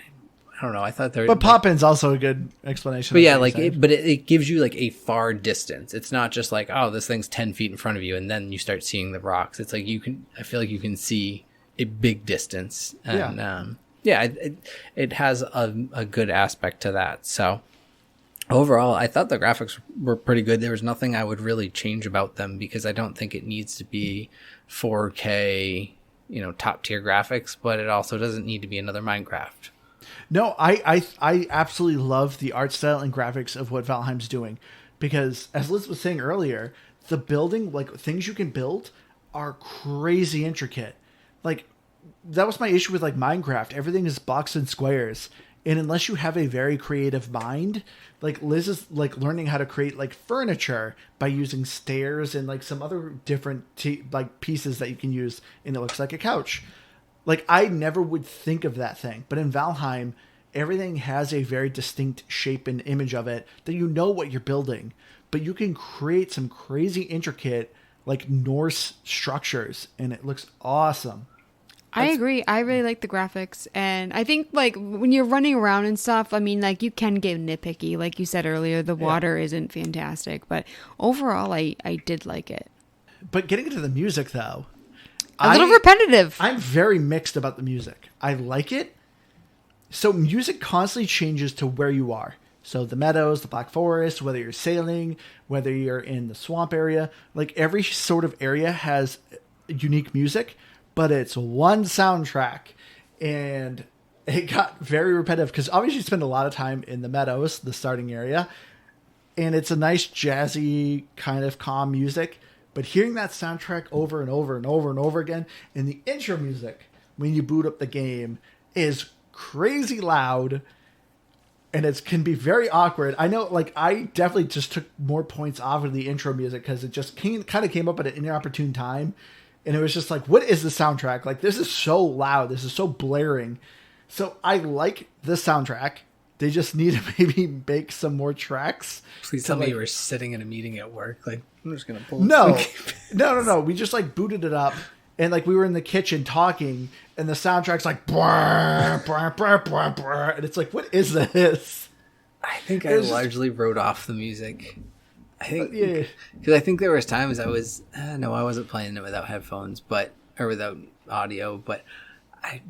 I don't know. I thought there, but pop in's also a good explanation. But yeah, like it gives you like a far distance. It's not just like, oh, this thing's 10 feet in front of you and then you start seeing the rocks. It's like I feel like you can see a big distance, and it has a good aspect to that. So overall, I thought the graphics were pretty good. There was nothing I would really change about them, because I don't think it needs to be 4K, top tier graphics, but it also doesn't need to be another Minecraft. No, I absolutely love the art style and graphics of what Valheim's doing, because as Liz was saying earlier, the building, like things you can build, are crazy intricate. Like, that was my issue with like Minecraft. Everything is boxed in squares, and unless you have a very creative mind, like Liz is like learning how to create like furniture by using stairs and like some other different like pieces that you can use, and it looks like a couch. Like, I never would think of that thing, but in Valheim, everything has a very distinct shape and image of it that you know what you're building, but you can create some crazy intricate like Norse structures, and it looks awesome. I agree. I really like the graphics, and I think like when you're running around and stuff, I mean, like you can get nitpicky. Like you said earlier, the water isn't fantastic, but overall, I did like it. But getting into the music, though, a little repetitive. I'm very mixed about the music. I like it. So music constantly changes to where you are. So the meadows, the Black Forest, whether you're sailing, whether you're in the swamp area, like every sort of area has unique music, but it's one soundtrack, and it got very repetitive because obviously you spend a lot of time in the meadows, the starting area, and it's a nice jazzy kind of calm music. But hearing that soundtrack over and over and over and over again, and the intro music when you boot up the game is crazy loud, and it can be very awkward. I know, like, I definitely just took more points off of the intro music because it just kind of came up at an inopportune time. And it was just like, what is the soundtrack? Like, this is so loud. This is so blaring. So I like the soundtrack. They just need to maybe make some more tracks. Please tell me you were sitting in a meeting at work. Like, I'm just going to pull No. We just, like, booted it up. And, like, we were in the kitchen talking. And the soundtrack's like, brr, brr, brr, brr, brr. And it's like, what is this? I think I largely wrote off the music. I think because I think there was times I wasn't playing it without headphones, or without audio, but I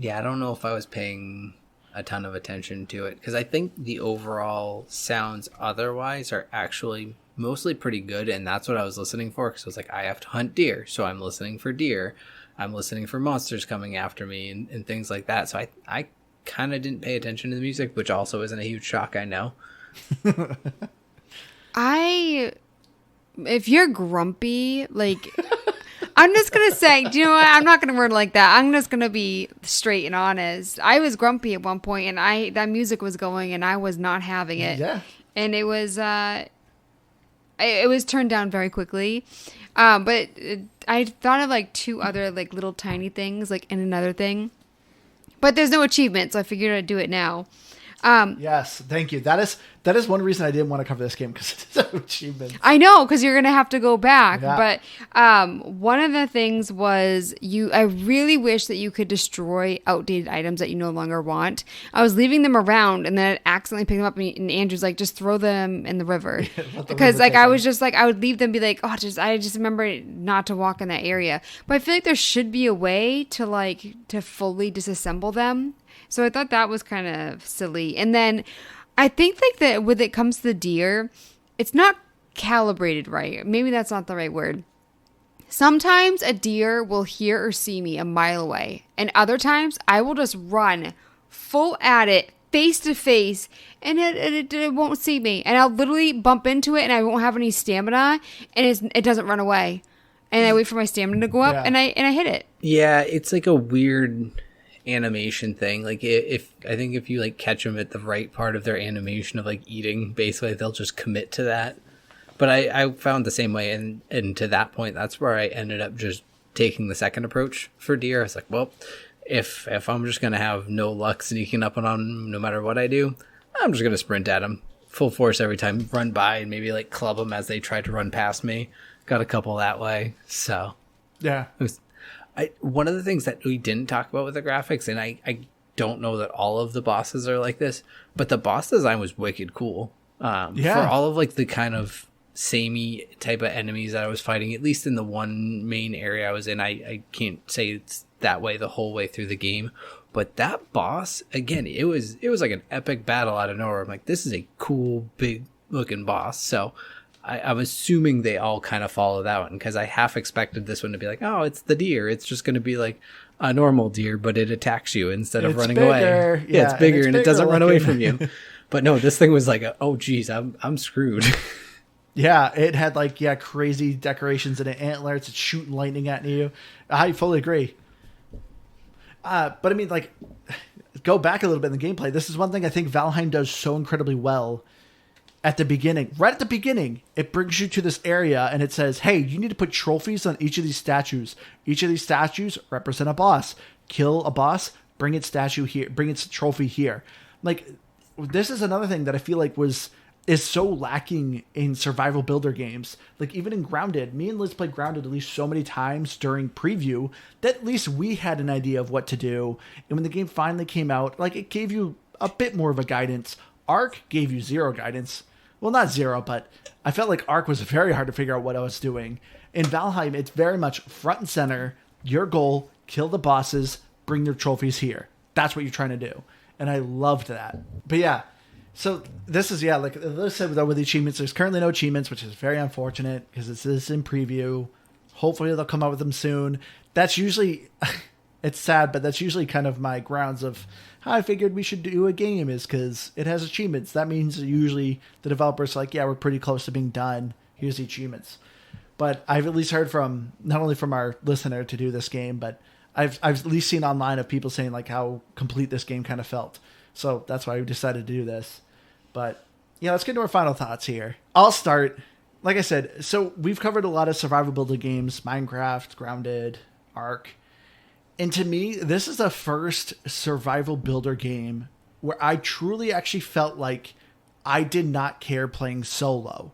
don't know if I was paying a ton of attention to it, because I think the overall sounds otherwise are actually mostly pretty good, and that's what I was listening for, because I was like, I have to hunt deer, so I'm listening for deer, I'm listening for monsters coming after me, and things like that. So I kind of didn't pay attention to the music, which also isn't a huge shock, I know. If you're grumpy, like, I'm just gonna say, do you know what? I'm not gonna word like that. I'm just gonna be straight and honest. I was grumpy at one point, and that music was going, and I was not having it. Yeah. And it was turned down very quickly. But I thought of like 2 other like little tiny things, like in another thing. But there's no achievement, so I figured I'd do it now. Yes, thank you. That is one reason I didn't want to cover this game, because it's no achievement. I know, because you're gonna have to go back. Yeah. But one of the things was I really wish that you could destroy outdated items that you no longer want. I was leaving them around, and then I'd accidentally pick them up, and Andrew's like, just throw them in the river, because like I was just like, I would leave them, be like, oh, I just remember not to walk in that area. But I feel like there should be a way to fully disassemble them. So I thought that was kind of silly. And then I think like that when it comes to the deer, it's not calibrated right. Maybe that's not the right word. Sometimes a deer will hear or see me a mile away. And other times I will just run full at it, face to face, and it won't see me. And I'll literally bump into it and I won't have any stamina, and it doesn't run away. And I wait for my stamina to go up, and I hit it. Yeah, it's like a weird animation thing. Like if you like catch them at the right part of their animation of like eating, basically they'll just commit to that. But I found the same way, and to that point, that's where I ended up just taking the second approach for deer. I was like, well, if I'm just gonna have no luck sneaking up on them no matter what I do, I'm just gonna sprint at them full force every time, run by, and maybe like club them as they try to run past me. Got a couple that way. So Yeah. One of the things that we didn't talk about with the graphics, and I don't know that all of the bosses are like this, but the boss design was wicked cool. For all of like the kind of samey type of enemies that I was fighting, at least in the one main area I was in, I can't say it's that way the whole way through the game. But that boss, again, it was like an epic battle out of nowhere. I'm like, this is a cool, big looking boss. So I'm assuming they all kind of follow that one, because I half expected this one to be like, oh, it's the deer. It's just going to be like a normal deer, but it attacks you instead of running away. Yeah, it's bigger and it doesn't run away from you. But no, this thing was like, oh, geez, I'm screwed. Yeah, it had like, crazy decorations and antlers. It's shooting lightning at you. I fully agree. But I mean, like, go back a little bit in the gameplay. This is one thing I think Valheim does so incredibly well. At the beginning, right at the beginning, it brings you to this area and it says, hey, you need to put trophies on each of these statues. Each of these statues represent a boss. Kill a boss, bring its statue here, bring its trophy here. Like, this is another thing that I feel like is so lacking in survival builder games. Like, even in Grounded, me and Liz played Grounded at least so many times during preview that at least we had an idea of what to do. And when the game finally came out, like, it gave you a bit more of a guidance. Ark gave you zero guidance. Well, not zero, but I felt like Ark was very hard to figure out what I was doing. In Valheim, it's very much front and center. Your goal, kill the bosses, bring your trophies here. That's what you're trying to do. And I loved that. But yeah, so this is, like Liz said, with the achievements, there's currently no achievements, which is very unfortunate because this is in preview. Hopefully they'll come out with them soon. That's usually, it's sad, but that's usually kind of my grounds of how I figured we should do a game, is because it has achievements. That means usually the developers are like, yeah, we're pretty close to being done. Here's the achievements. But I've at least heard from, not only from our listener to do this game, but I've at least seen online of people saying like how complete this game kind of felt. So that's why we decided to do this. But yeah, let's get into our final thoughts here. I'll start. Like I said, so we've covered a lot of survival builder games, Minecraft, Grounded, Ark. And to me, this is the first survival builder game where I truly actually felt like I did not care playing solo.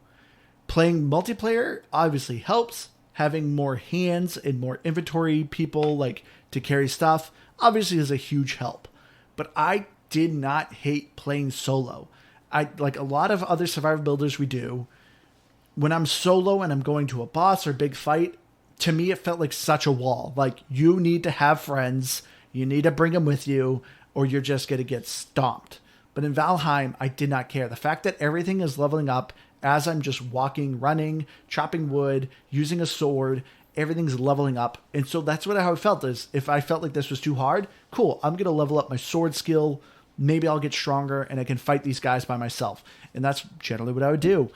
Playing multiplayer obviously helps. Having more hands and more inventory people like to carry stuff obviously is a huge help. But I did not hate playing solo. I like a lot of other survival builders we do. When I'm solo and I'm going to a boss or big fight, to me, it felt like such a wall. Like, you need to have friends. You need to bring them with you, or you're just going to get stomped. But in Valheim, I did not care. The fact that everything is leveling up as I'm just walking, running, chopping wood, using a sword, everything's leveling up. And so that's how I felt. Is if I felt like this was too hard, cool, I'm going to level up my sword skill. Maybe I'll get stronger, and I can fight these guys by myself. And that's generally what I would do.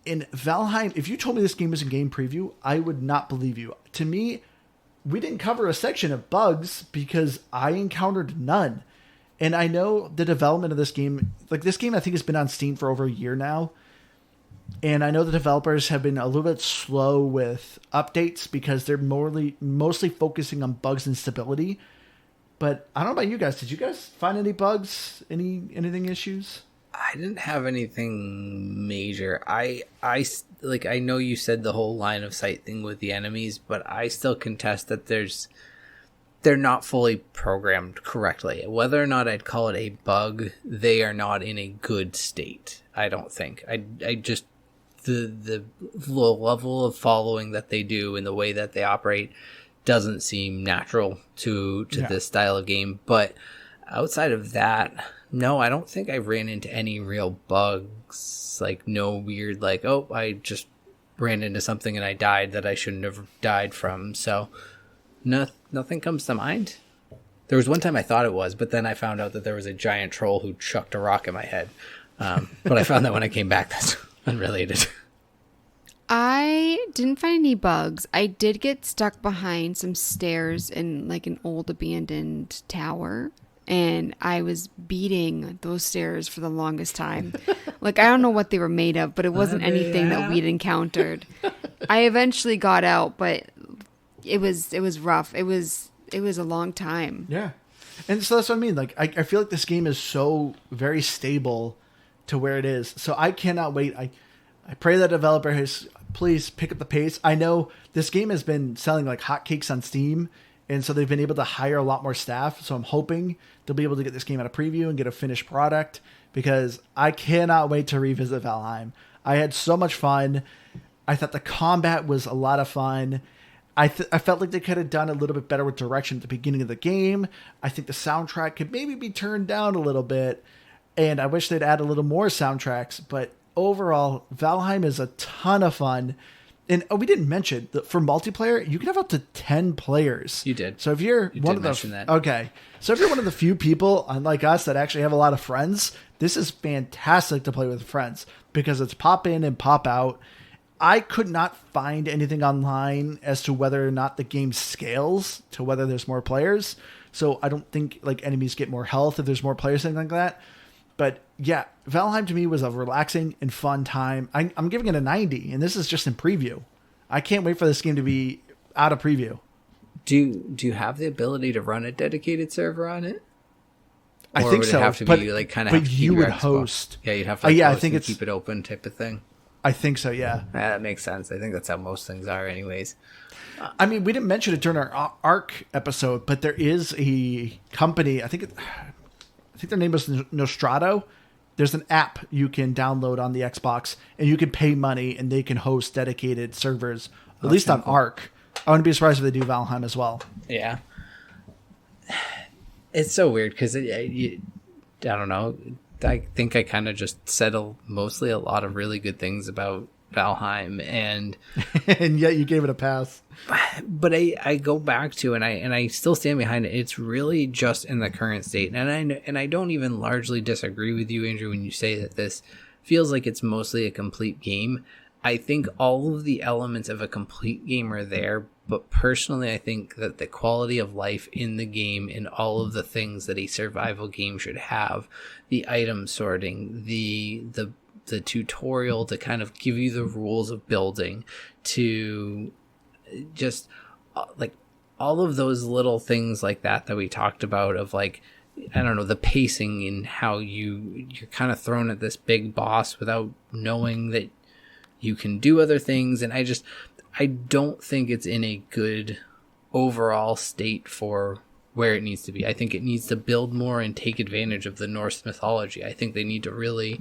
in Valheim, if you told me this game was in game preview, I would not believe you. To me, we didn't cover a section of bugs because I encountered none. And I know the development of this game, like this game I think has been on Steam for over a year now. And I know the developers have been a little bit slow with updates because they're mostly focusing on bugs and stability. But I don't know about you guys. Did you guys find any bugs? Anything issues? I didn't have anything major. I know you said the whole line of sight thing with the enemies, but I still contest that they're not fully programmed correctly. Whether or not I'd call it a bug, they are not in a good state. I don't think. I just the level of following that they do and the way that they operate doesn't seem natural to this style of game. But outside of that, no, I don't think I ran into any real bugs. Like no weird, like, oh, I just ran into something and I died that I shouldn't have died from. So nothing comes to mind. There was one time I thought it was, but then I found out that there was a giant troll who chucked a rock at my head. But I found that when I came back, that's unrelated. I didn't find any bugs. I did get stuck behind some stairs in like an old abandoned tower, and I was beating those stairs for the longest time. Like, I don't know what they were made of, but it wasn't anything that we'd encountered. I eventually got out, but it was rough. It was a long time. Yeah. And so that's what I mean. Like, I feel like this game is so very stable to where it is. So I cannot wait. I pray that developer has please pick up the pace. I know this game has been selling like hotcakes on Steam, and so they've been able to hire a lot more staff. So I'm hoping they'll be able to get this game out of preview and get a finished product, because I cannot wait to revisit Valheim. I had so much fun. I thought the combat was a lot of fun. I felt like they could have done a little bit better with direction at the beginning of the game. I think the soundtrack could maybe be turned down a little bit, and I wish they'd add a little more soundtracks. But overall, Valheim is a ton of fun. And we didn't mention that for multiplayer, you can have up to 10 players. You did. So if you're one of that. Okay. So if you're one of the few people, unlike us, that actually have a lot of friends, this is fantastic to play with friends because it's pop in and pop out. I could not find anything online as to whether or not the game scales to whether there's more players. So I don't think like enemies get more health if there's more players, anything like that. But yeah, Valheim to me was a relaxing and fun time. I'm giving it a 90, and this is just in preview. I can't wait for this game to be out of preview. Do you have the ability to run a dedicated server on it? I think so. It have to be like kind of. But you would host. Yeah, you'd have to. Like, I think keep it open type of thing. I think so. Yeah. That makes sense. I think that's how most things are, anyways. I mean, we didn't mention it during our ARC episode, but there is a company. I think their name is Nostrato. There's an app you can download on the Xbox, and you can pay money, and they can host dedicated servers, at least on ARC. I wouldn't be surprised if they do Valheim as well. Yeah. It's so weird because I don't know. I think I kind of just said mostly a lot of really good things about Valheim, and and yet you gave it a pass. But I go back to and I still stand behind it. It's really just in the current state, and I don't even largely disagree with you, Andrew, when you say that this feels like it's mostly a complete game. I think all of the elements of a complete game are there, but personally, I think that the quality of life in the game and all of the things that a survival game should have, the item sorting, the tutorial to kind of give you the rules of building, to just like all of those little things like that we talked about, of like, I don't know, the pacing and how you're kind of thrown at this big boss without knowing that you can do other things. And I don't think it's in a good overall state for where it needs to be. I think it needs to build more and take advantage of the Norse mythology. I think they need to really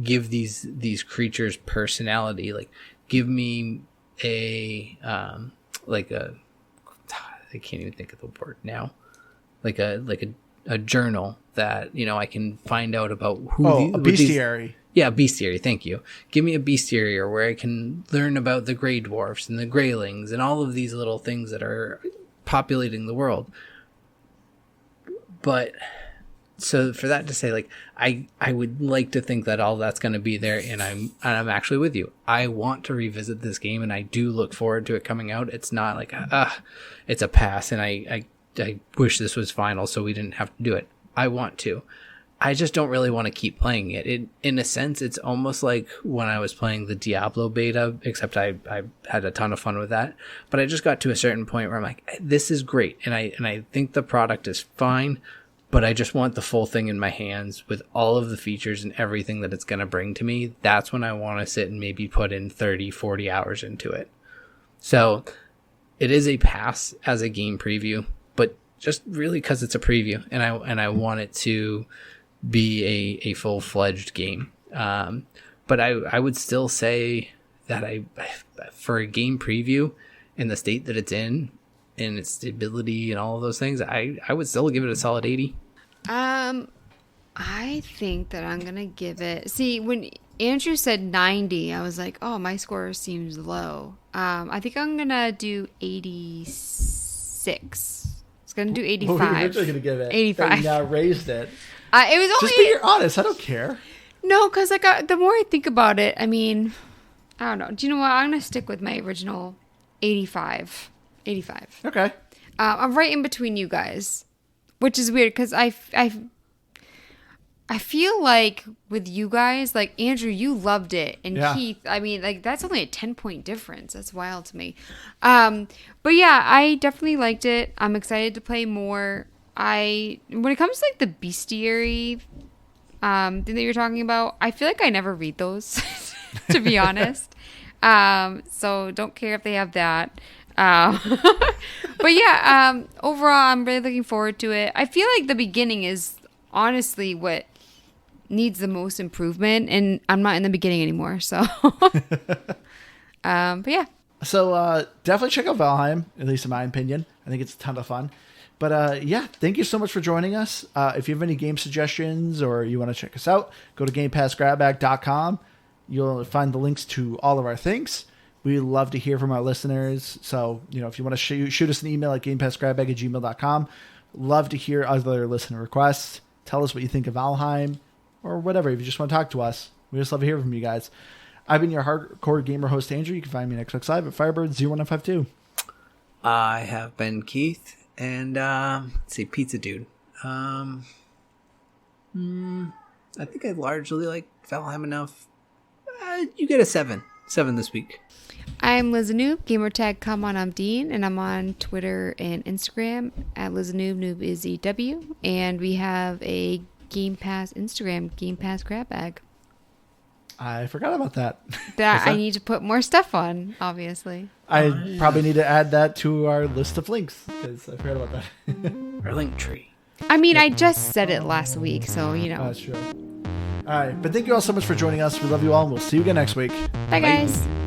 give these creatures personality. Like, give me I can't even think of the word now. Like a journal that, I can find out about who. A bestiary. Bestiary. Thank you. Give me a bestiary where I can learn about the Grey Dwarfs and the Greylings and all of these little things that are populating the world. But so for that to say, like, I would like to think that all that's going to be there, and I'm actually with you. I want to revisit this game, and I do look forward to it coming out. It's not like it's a pass, and I wish this was final so we didn't have to do it. I want to. I just don't really want to keep playing it. In a sense, it's almost like when I was playing the Diablo beta, except I had a ton of fun with that. But I just got to a certain point where I'm like, this is great, and I think the product is fine, but I just want the full thing in my hands with all of the features and everything that it's going to bring to me. That's when I want to sit and maybe put in 30, 40 hours into it. So it is a pass as a game preview, but just really because it's a preview, and I want it to be a full-fledged game. But I would still say that for a game preview in the state that it's in and its stability and all of those things, I would still give it a solid 80. I think that I'm gonna give it. See, when Andrew said 90, I was like, oh, my score seems low. I think I'm gonna do 86. I was gonna do 85. What were you originally gonna give it? 85. And you now raised it. It was only. Just be honest. I don't care. No, because like the more I think about it, I mean, I don't know. Do you know what? I'm gonna stick with my original 85. 85. Okay. I'm right in between you guys, which is weird because I feel like with you guys, like Andrew, you loved it, and yeah. Keith, I mean, like that's only a 10-point difference. That's wild to me. But yeah, I definitely liked it. I'm excited to play more. When it comes to like the bestiary thing that you're talking about, I feel like I never read those, to be honest. So don't care if they have that. But yeah, overall, I'm really looking forward to it. I feel like the beginning is honestly what needs the most improvement, and I'm not in the beginning anymore. So, but yeah. So definitely check out Valheim, at least in my opinion. I think it's a ton of fun. But yeah, thank you so much for joining us. If you have any game suggestions or you want to check us out, go to GamePassGrabBag.com. You'll find the links to all of our things. We love to hear from our listeners. So, if you want to shoot us an email at GamePassGrabBag@gmail.com. Love to hear other listener requests. Tell us what you think of Valheim or whatever. If you just want to talk to us, we just love to hear from you guys. I've been your hardcore gamer host, Andrew. You can find me on Xbox Live at Firebird01952. I have been Keith. And let's see, Pizza Dude. I think I largely like Valheim enough. You get a 7 this week. I'm Liz Noob, gamertag come on, I'm Dean, and I'm on Twitter and Instagram at Liz Noob, Noob is EW, and we have a Game Pass Instagram, Game Pass Grab Bag. I forgot about that. That I need to put more stuff on, obviously. I probably need to add that to our list of links because I forgot about that. Our link tree. I mean, I just said it last week, so That's true. All right, but thank you all so much for joining us. We love you all, and we'll see you again next week. Bye, guys.